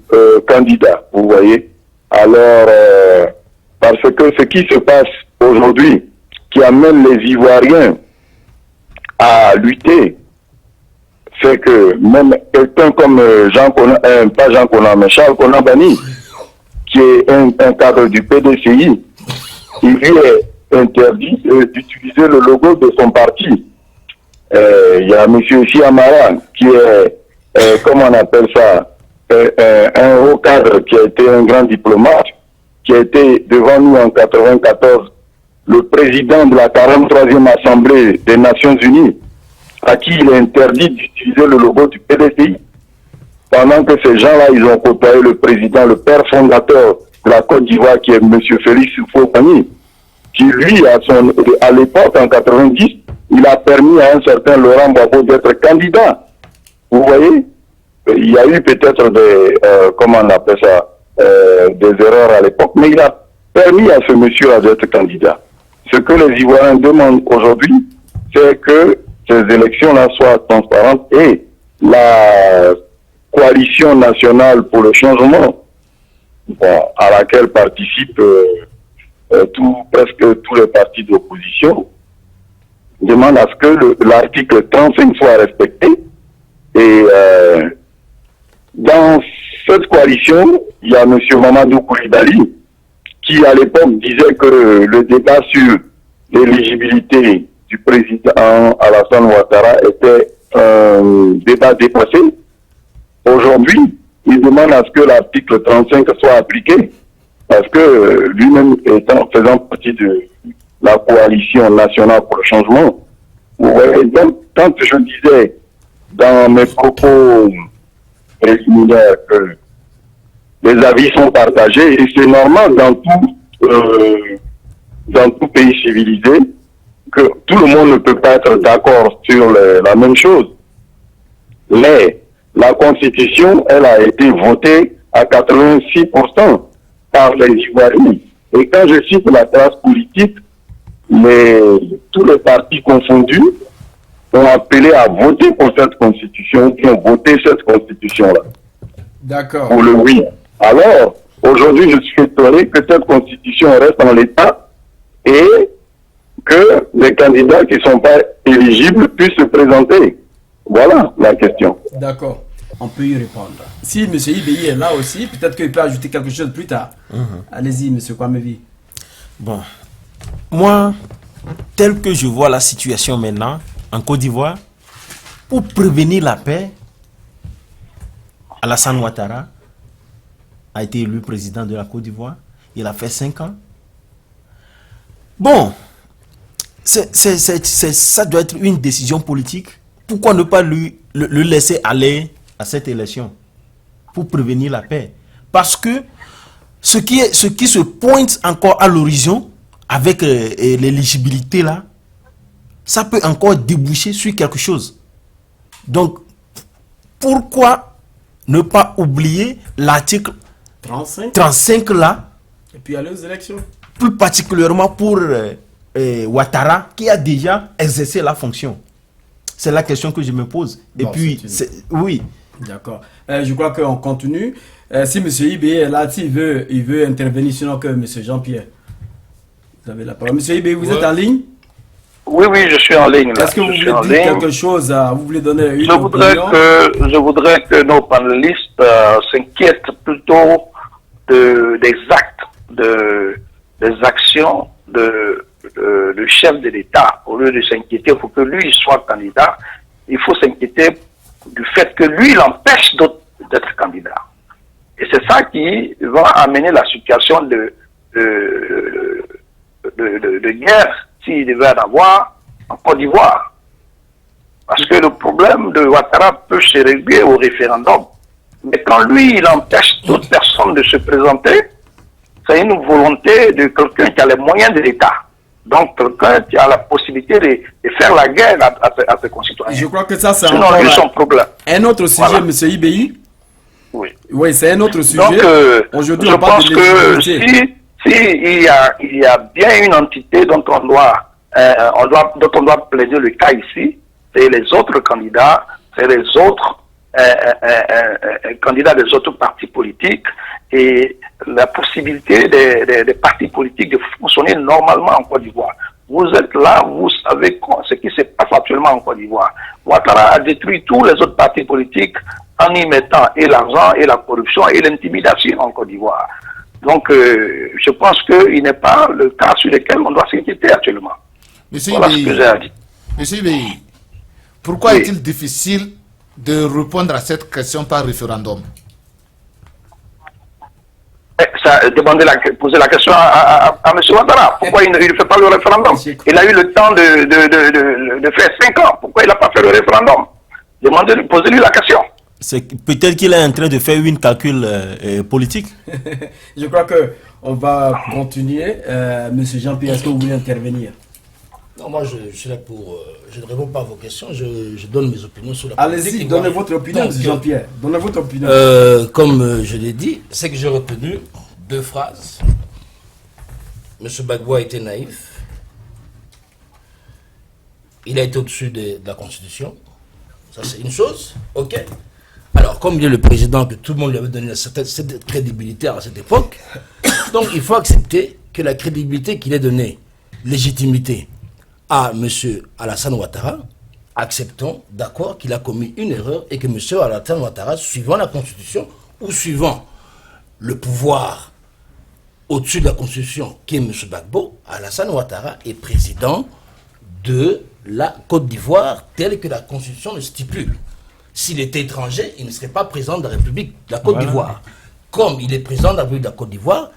candidat, vous voyez. Alors, parce que ce qui se passe aujourd'hui, qui amène les Ivoiriens à lutter, c'est que même quelqu'un comme pas Jean Konan, mais Charles Konan Bani, qui est un cadre du PDCI, il lui est interdit d'utiliser le logo de son parti. Il y a M. Chiamara, qui est, comment on appelle ça, un haut cadre qui a été un grand diplomate, qui a été devant nous en 94 le président de la 43e Assemblée des Nations Unies, à qui il est interdit d'utiliser le logo du PDCI. Pendant que ces gens-là, ils ont côtoyé le président, le père fondateur de la Côte d'Ivoire, qui est M. Félix Houphouët-Boigny, qui lui, à l'époque, en 90, il a permis à un certain Laurent Gbagbo d'être candidat. Vous voyez? Il y a eu peut-être des, comment on appelle ça, des erreurs à l'époque, mais il a permis à ce monsieur d'être candidat. Ce que les Ivoiriens demandent aujourd'hui, c'est que ces élections-là soient transparentes et la coalition nationale pour le changement, bon, à laquelle participent presque tous les partis d'opposition, demande à ce que l'article 35 soit respecté. Et dans cette coalition, il y a M. Mamadou Koulibaly, qui à l'époque disait que le débat sur l'éligibilité du président Alassane Ouattara était un débat dépassé. Aujourd'hui, il demande à ce que l'article 35 soit appliqué, parce que lui-même faisant partie de la coalition nationale pour le changement, vous voyez, donc, quand je disais dans mes propos préliminaires que les avis sont partagés, et c'est normal dans tout pays civilisé, que tout le monde ne peut pas être d'accord sur la même chose. Mais la Constitution, elle a été votée à 86% par les Ivoiriens. Et quand je cite la classe politique, tous les partis confondus ont appelé à voter pour cette Constitution, qui ont voté cette Constitution-là. D'accord. Pour le oui. Alors, aujourd'hui, je suis étonné que cette Constitution reste en l'état et que les candidats qui ne sont pas éligibles puissent se présenter. Voilà la question. D'accord. On peut y répondre. Si M. IBI est là aussi, peut-être qu'il peut ajouter quelque chose plus tard. Allez-y, M. Kwamevi. Bon. Moi, tel que je vois la situation maintenant en Côte d'Ivoire, pour prévenir la paix, Alassane Ouattara a été élu président de la Côte d'Ivoire. Il a fait 5 ans. Bon, ça doit être une décision politique. Pourquoi ne pas le laisser aller à cette élection pour prévenir la paix? Parce que ce qui se pointe encore à l'horizon avec l'éligibilité là, ça peut encore déboucher sur quelque chose. Donc, pourquoi ne pas oublier l'article 35 là, et puis aller aux élections. Plus particulièrement pour Ouattara, qui a déjà exercé la fonction. C'est la question que je me pose. Et bon, puis, oui. D'accord. Je crois qu'on continue. Si M. Ibe est là, s'il veut intervenir, sinon que M. Jean-Pierre. Vous avez la parole. M. Ibe, vous êtes en ligne? Oui, oui, je suis en ligne. Là. Est-ce que vous Je suis voulez en dire ligne. quelque chose? Vous voulez donner une Je voudrais que nos panélistes s'inquiètent plutôt des actes, des actions du chef de l'État. Au lieu de s'inquiéter pour que lui soit candidat, il faut s'inquiéter du fait que lui l'empêche d'autres d'être candidat. Et c'est ça qui va amener la situation de guerre, s'il devait en avoir, en Côte d'Ivoire. Parce que le problème de Ouattara peut se régler au référendum. Mais quand lui, il empêche toute personne de se présenter, c'est une volonté de quelqu'un qui a les moyens de l'État. Donc, quelqu'un qui a la possibilité de faire la guerre à ses concitoyens. Je crois que ça, c'est sinon, lui, son problème. Un autre sujet, Voilà. M. IBI. Oui. Oui, c'est un autre sujet. Donc, aujourd'hui, je on parle pense de que légitimité. si il y a bien une entité dont on doit plaider le cas ici, c'est les autres candidats, c'est les autres candidats des autres partis politiques et la possibilité des partis politiques de fonctionner normalement en Côte d'Ivoire. Vous êtes là, vous savez ce qui se passe actuellement en Côte d'Ivoire. Ouattara a détruit tous les autres partis politiques en y mettant et l'argent et la corruption et l'intimidation en Côte d'Ivoire. Donc, je pense qu'il n'est pas le cas sur lequel on doit s'inquiéter actuellement. Monsieur Voilà ce Ibeyi, que j'ai à dire. Monsieur Ibeyi, pourquoi Oui. est-il difficile de répondre à cette question par référendum? Poser la question à M. Ouattara. Pourquoi il ne fait pas le référendum? Il a eu le temps de faire 5 ans. Pourquoi il n'a pas fait le référendum? Posez-lui la question. C'est peut-être qu'il est en train de faire une calcul politique. Je crois qu'on va continuer. Monsieur Jean-Pierre, est-ce que vous voulez intervenir? Non, moi je suis là pour. Je ne réponds pas à vos questions, je donne mes opinions sur la Allez-y, politique donnez ivoirienne. votre opinion, Donc, monsieur Jean-Pierre. Donnez votre opinion. Comme je l'ai dit, c'est que j'ai retenu 2 phrases. Monsieur Gbagbo a été naïf. Il a été au-dessus de la Constitution. Ça, c'est une chose. OK. Alors, comme il est le président, que tout le monde lui avait donné cette crédibilité à cette époque, donc il faut accepter que la crédibilité qu'il ait donnée, légitimité, à M. Alassane Ouattara, acceptons, d'accord, qu'il a commis une erreur et que M. Alassane Ouattara, suivant la Constitution ou suivant le pouvoir au-dessus de la Constitution, qui est M. Gbagbo, Alassane Ouattara est président de la Côte d'Ivoire telle que la Constitution le stipule. S'il était étranger, il ne serait pas président de la République de la Côte d'Ivoire. Comme il est président de la République de la Côte d'Ivoire,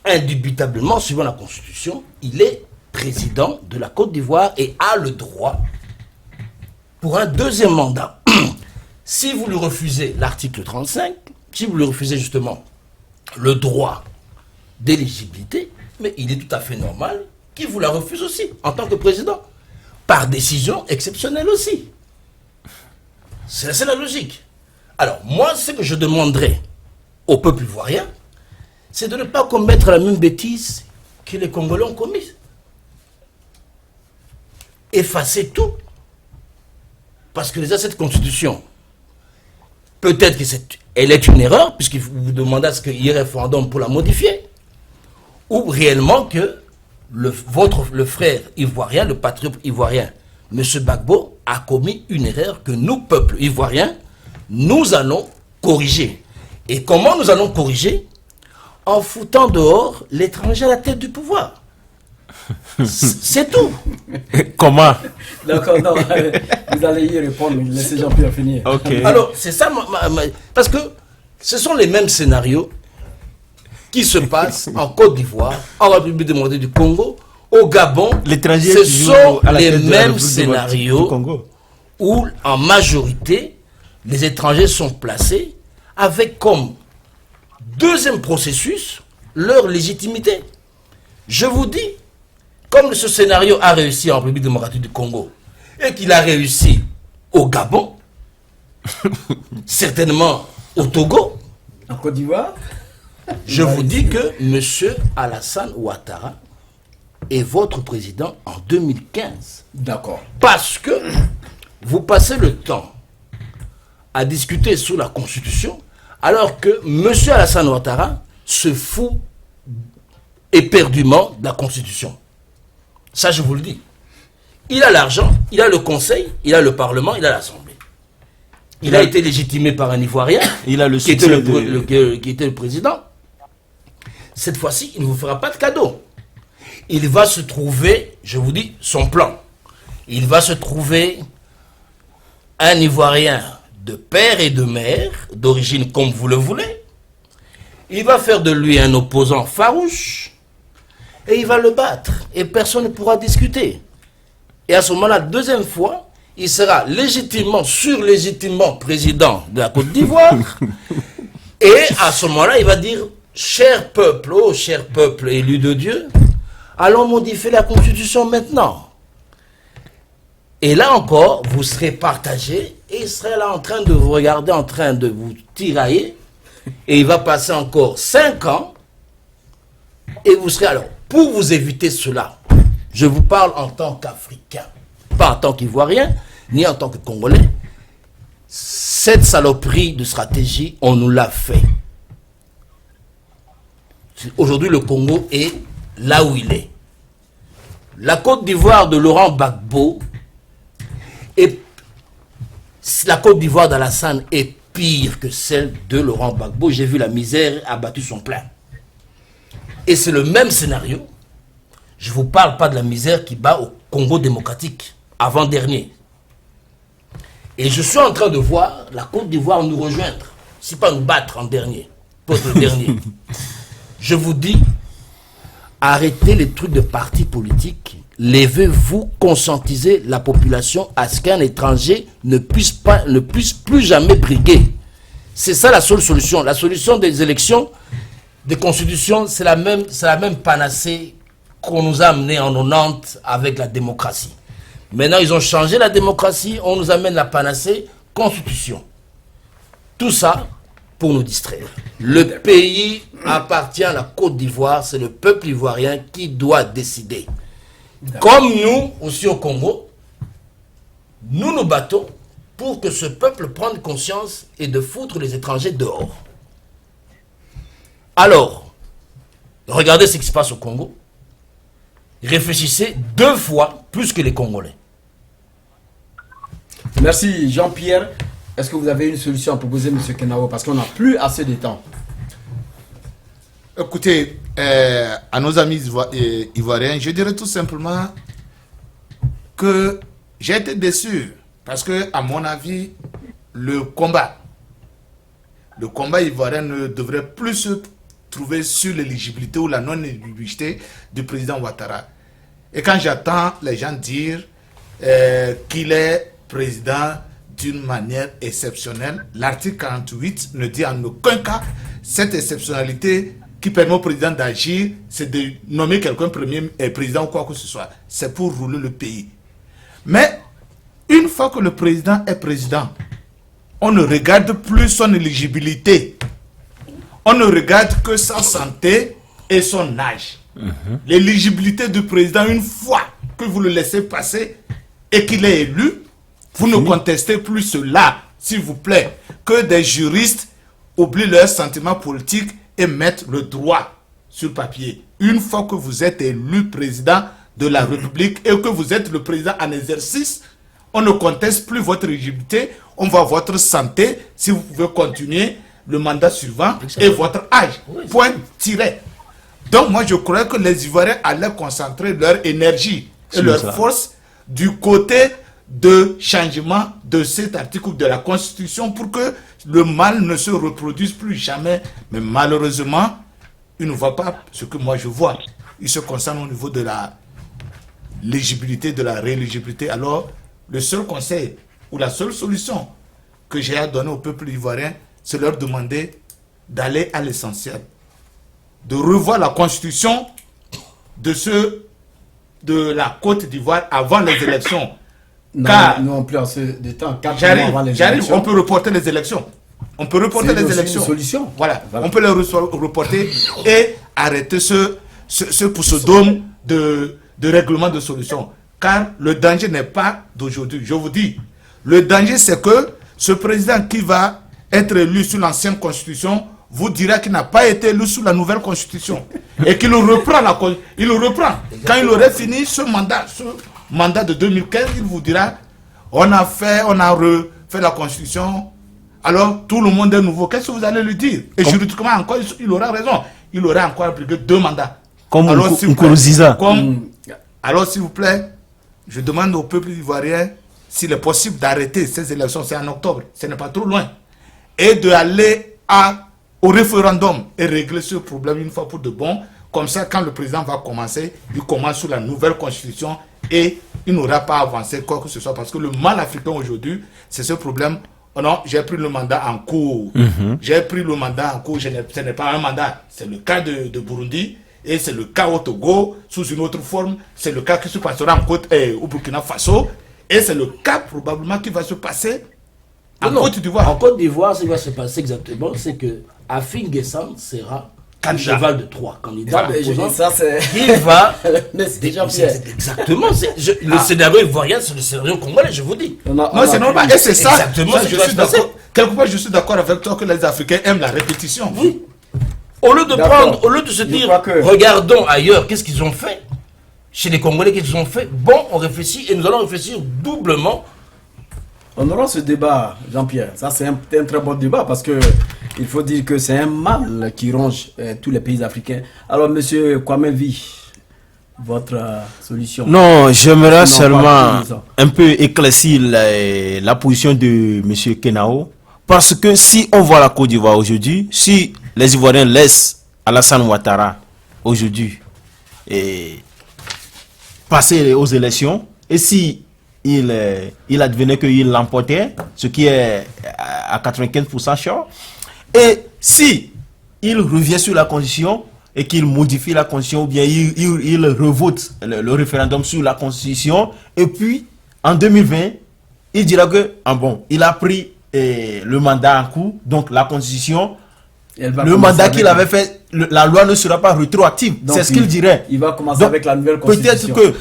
indubitablement, suivant la Constitution, il est président de la Côte d'Ivoire et a le droit pour un deuxième mandat. Si vous lui refusez l'article 35, si vous lui refusez justement le droit d'éligibilité, mais il est tout à fait normal qu'il vous la refuse aussi en tant que président, par décision exceptionnelle aussi. C'est la logique. Alors, moi, ce que je demanderais au peuple ivoirien, c'est de ne pas commettre la même bêtise que les Congolais ont commise. Effacer tout. Parce que déjà, cette constitution, peut-être qu'elle est une erreur, puisqu'il vous demandez à ce qu'il y ait un référendum pour la modifier, ou réellement que le frère ivoirien, le patriote ivoirien, M. Gbagbo, a commis une erreur que nous, peuple ivoirien, nous allons corriger. Et comment nous allons corriger? En foutant dehors l'étranger à la tête du pouvoir. C'est tout. Comment? D'accord, non, vous allez y répondre. Laissez Jean-Pierre finir. Ok. Alors, c'est ça, parce que ce sont les mêmes scénarios qui se passent en Côte d'Ivoire, en République démocratique du Congo, au Gabon. L'étranger Ce qui joue sont à la les tête de la mêmes République démocratique du scénarios Congo. où, en majorité, les étrangers sont placés avec comme deuxième processus leur légitimité. Je vous dis, comme ce scénario a réussi en République démocratique du Congo et qu'il a réussi au Gabon, certainement au Togo, En Côte d'Ivoire? je vous dis que M. Alassane Ouattara est votre président en 2015. D'accord. Parce que vous passez le temps à discuter sur la Constitution alors que M. Alassane Ouattara se fout éperdument de la Constitution. Ça, je vous le dis. Il a l'argent, il a le conseil, il a le parlement, il a l'assemblée. Il a été légitimé par un Ivoirien Il a le qui était soutien qui était le président. Cette fois-ci, il ne vous fera pas de cadeau. Il va se trouver, je vous dis, son plan. Il va se trouver un Ivoirien de père et de mère, d'origine comme vous le voulez. Il va faire de lui un opposant farouche et il va le battre. Et personne ne pourra discuter. Et à ce moment-là, deuxième fois, il sera légitimement président de la Côte d'Ivoire. Et à ce moment-là, il va dire, cher peuple, oh cher peuple élu de Dieu, allons modifier la Constitution maintenant. Et là encore, vous serez partagé et il serait là en train de vous regarder, en train de vous tirailler. Et il va passer encore 5 ans. Et vous serez alors, pour vous éviter cela, je vous parle en tant qu'Africain, pas en tant qu'Ivoirien, ni en tant que Congolais. Cette saloperie de stratégie, on nous l'a fait. Aujourd'hui, le Congo est là où il est. La Côte d'Ivoire de Laurent Gbagbo et la Côte d'Ivoire d'Alassane est pire que celle de Laurent Gbagbo. J'ai vu la misère a battu son plein. Et c'est le même scénario. Je ne vous parle pas de la misère qui bat au Congo démocratique, avant-dernier. Et je suis en train de voir la Côte d'Ivoire nous rejoindre, si pas nous battre en dernier, pour le dernier. Je vous dis, arrêtez les trucs de partis politiques, levez-vous, conscientisez la population à ce qu'un étranger ne puisse plus jamais briguer. C'est ça la seule solution. La solution des élections, des constitutions, c'est la même panacée qu'on nous a amené en 90 avec la démocratie. Maintenant, ils ont changé la démocratie, on nous amène la panacée, constitution. Tout ça pour nous distraire. Le pays appartient à la Côte d'Ivoire, c'est le peuple ivoirien qui doit décider. Comme nous, aussi au Congo, nous nous battons pour que ce peuple prenne conscience et de foutre les étrangers dehors. Alors, regardez ce qui se passe au Congo. Réfléchissez 2 fois plus que les Congolais. Merci Jean-Pierre. Est-ce que vous avez une solution à proposer, M. Kenao? Parce qu'on n'a plus assez de temps. Écoutez, à nos amis ivoiriens, je dirais tout simplement que j'ai été déçu. Parce que, à mon avis, le combat ivoirien ne devrait plus se trouver sur l'éligibilité ou la non-éligibilité du président Ouattara. Et quand j'entends les gens dire qu'il est président d'une manière exceptionnelle, l'article 48 ne dit en aucun cas cette exceptionnalité qui permet au président d'agir, c'est de nommer quelqu'un premier président ou quoi que ce soit. C'est pour rouler le pays. Mais une fois que le président est président, on ne regarde plus son éligibilité. On ne regarde que sa santé et son âge. L'éligibilité du président, une fois que vous le laissez passer et qu'il est élu, vous ne contestez plus cela, s'il vous plaît, que des juristes oublient leurs sentiments politiques et mettent le droit sur papier. Une fois que vous êtes élu président de la République et que vous êtes le président en exercice, on ne conteste plus votre éligibilité, on voit votre santé, si vous pouvez continuer le mandat suivant et votre âge. Point tiré. Donc moi je crois que les Ivoiriens allaient concentrer leur énergie et leur force du côté de changement de cet article de la Constitution pour que le mal ne se reproduise plus jamais. Mais malheureusement, il ne voit pas ce que moi je vois. Il se concentre au niveau de la l'éligibilité, de la rééligibilité. Alors, le seul conseil ou la seule solution que j'ai à donner au peuple ivoirien, c'est leur demander d'aller à l'essentiel, de revoir la constitution de la Côte d'Ivoire avant les élections. Non, Car nous n'avons plus assez de temps. J'arrive, on peut reporter les élections. On peut reporter les élections. Une solution. Voilà, on peut les reporter et arrêter ce pouce-dôme de règlement de solution. Car le danger n'est pas d'aujourd'hui. Je vous dis, le danger c'est que ce président qui va être élu sous l'ancienne constitution vous dira qu'il n'a pas été élu sous la nouvelle constitution et qu'il reprend il le reprend. Quand il aurait fini ce mandat, mandat de 2015, il vous dira, on a refait la constitution, alors tout le monde est nouveau. Qu'est-ce que vous allez lui dire? Et juridiquement encore, il aura raison. Il aura encore appliqué 2 mandats. Comme alors, alors, s'il vous plaît, je demande au peuple ivoirien s'il est possible d'arrêter ces élections, c'est en octobre, ce n'est pas trop loin, et d'aller au référendum et régler ce problème une fois pour de bon. Comme ça, quand le président va commencer, il commence sur la nouvelle constitution et il n'aura pas avancé quoi que ce soit. Parce que le mal africain aujourd'hui, c'est ce problème. Oh non, j'ai pris le mandat en cours. J'ai pris le mandat en cours. Ce n'est pas un mandat. C'est le cas de Burundi et c'est le cas au Togo sous une autre forme. C'est le cas qui se passera au Burkina Faso. Et c'est le cas probablement qui va se passer en Côte d'Ivoire. En Côte d'Ivoire, ce qui va se passer exactement, c'est que Afin Guessant sera un cheval de 3 candidats. Ça, c'est... Il va... Mais c'est déjà bien. Exactement. Le scénario ivoirien, c'est le scénario congolais, je vous dis. Non, c'est normal. Et c'est ça. Exactement Ça, ce qui va se passer. Quelque part, je suis d'accord avec toi que les Africains aiment la répétition. Oui. Au lieu de se dire, regardons ailleurs, qu'est-ce qu'ils ont fait chez les Congolais, qu'est-ce qu'ils ont fait? Bon, on réfléchit et nous allons réfléchir doublement. On aura ce débat, Jean-Pierre. Ça, c'est un très bon débat parce que il faut dire que c'est un mal qui ronge tous les pays africains. Alors, monsieur Kwame Vi, votre solution? Non, j'aimerais seulement un peu éclaircir la position de monsieur Kenao. Parce que si on voit la Côte d'Ivoire aujourd'hui, si les Ivoiriens laissent Alassane Ouattara aujourd'hui passer aux élections, et si il advenait qu'il l'emportait, ce qui est à 95% sûr, et si il revient sur la constitution et qu'il modifie la constitution, ou bien il revote le référendum sur la constitution, et puis en 2020, il dira que il a pris le mandat en cours, donc la constitution, le mandat qu'il avait fait, la loi ne sera pas rétroactive. C'est ce qu'il dirait. Il va commencer avec la nouvelle constitution. Peut-être que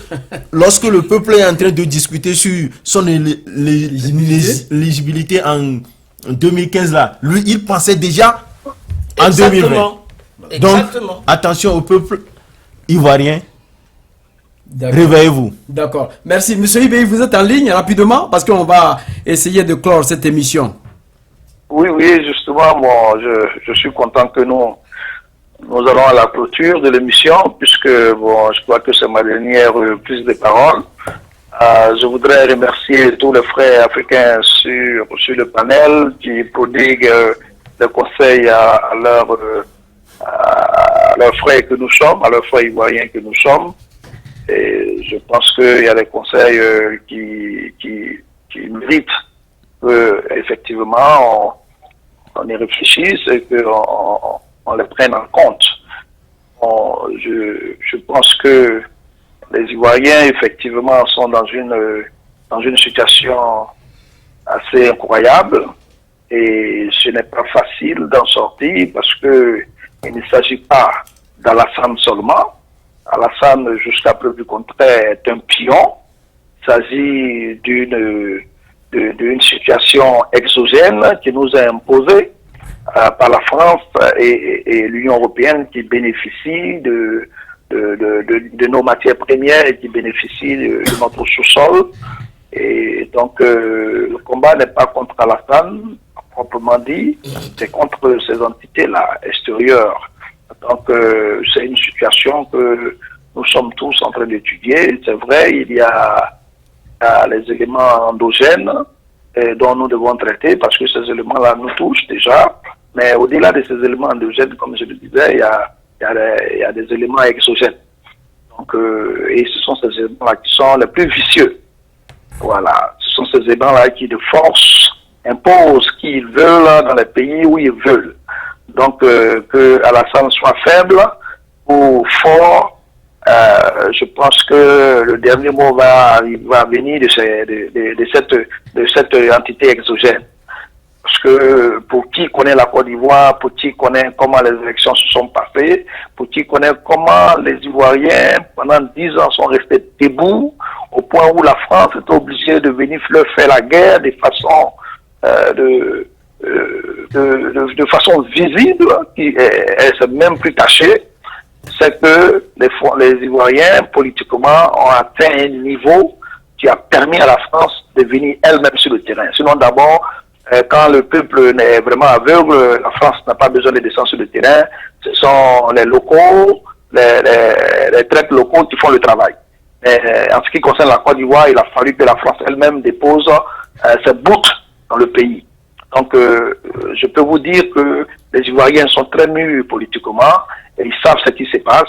lorsque le peuple est en train de discuter sur son éligibilité en 2015 là, lui il pensait déjà en 2020. Donc attention au peuple ivoirien. Réveillez-vous. D'accord. Merci. Monsieur Ibé, vous êtes en ligne rapidement parce qu'on va essayer de clore cette émission. Oui, justement, moi, je suis content que nous allons à la clôture de l'émission, puisque, je crois que c'est ma dernière prise de parole. Je voudrais remercier tous les frères africains sur le panel qui prodiguent des conseils à leurs frères que nous sommes, à leurs frères ivoiriens que nous sommes. Et je pense qu'il y a des conseils qui méritent qu'effectivement on y réfléchisse et qu'on les prenne en compte. Je pense que les Ivoiriens effectivement sont dans une situation assez incroyable et ce n'est pas facile d'en sortir parce que il ne s'agit pas d'Alassane seulement. Alassane, jusqu'à preuve du contraire, est un pion. Il s'agit d'une situation exogène qui nous est imposée par la France et l'Union européenne qui bénéficie de nos matières premières et qui bénéficie de notre sous-sol. Et donc, le combat n'est pas contre Alassane, proprement dit, c'est contre ces entités-là, extérieures. Donc, c'est une situation que nous sommes tous en train d'étudier. C'est vrai, il y a les éléments endogènes dont nous devons traiter parce que ces éléments-là nous touchent déjà. Mais au-delà de ces éléments endogènes, comme je le disais, il y a des éléments exogènes. Donc, et ce sont ces éléments-là qui sont les plus vicieux. Voilà, ce sont ces éléments-là qui, de force, imposent qui ils veulent dans les pays où ils veulent. Donc, que Alassane soit faible ou fort, je pense que le dernier mot va venir de cette entité exogène. Parce que pour qui connaît la Côte d'Ivoire, pour qui connaît comment les élections se sont passées, pour qui connaît comment les Ivoiriens, pendant 10 ans, sont restés debout, au point où la France est obligée de venir leur faire la guerre de façon de façon visible, elle s'est même plus tachée. c'est que les Ivoiriens, politiquement, ont atteint un niveau qui a permis à la France de venir elle-même sur le terrain. Sinon, d'abord, quand le peuple est vraiment aveugle, la France n'a pas besoin de descendre sur le terrain. Ce sont les locaux, les traites locaux qui font le travail. En ce qui concerne la Côte d'Ivoire, il a fallu que la France elle-même dépose ses bottes dans le pays. Donc, je peux vous dire que les Ivoiriens sont très mûrs politiquement, et ils savent ce qui se passe.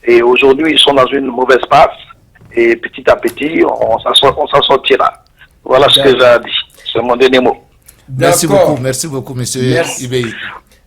Et aujourd'hui, ils sont dans une mauvaise passe. Et petit à petit, on s'en sortira. Voilà ce que j'ai à dire. C'est mon dernier mot. Merci beaucoup, monsieur Ibei.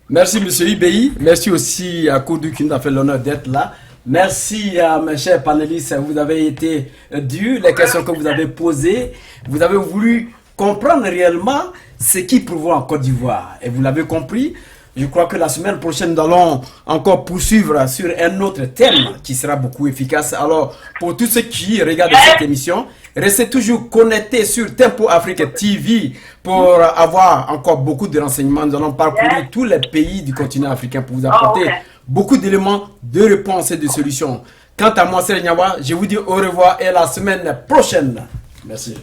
Merci, monsieur Ibei. Merci aussi à Koudou qui nous a fait l'honneur d'être là. Merci à mes chers panélistes. Vous avez été durs. Les questions que vous avez posées, vous avez voulu comprendre réellement ce qui prouve en Côte d'Ivoire. Et vous l'avez compris. Je crois que la semaine prochaine, nous allons encore poursuivre sur un autre thème qui sera beaucoup efficace. Alors, pour tous ceux qui regardent cette émission, restez toujours connectés sur Tempo Afrique TV pour avoir encore beaucoup de renseignements. Nous allons parcourir tous les pays du continent africain pour vous apporter beaucoup d'éléments de réponse et de solutions. Quant à moi, c'est Nyawa, je vous dis au revoir et à la semaine prochaine. Merci.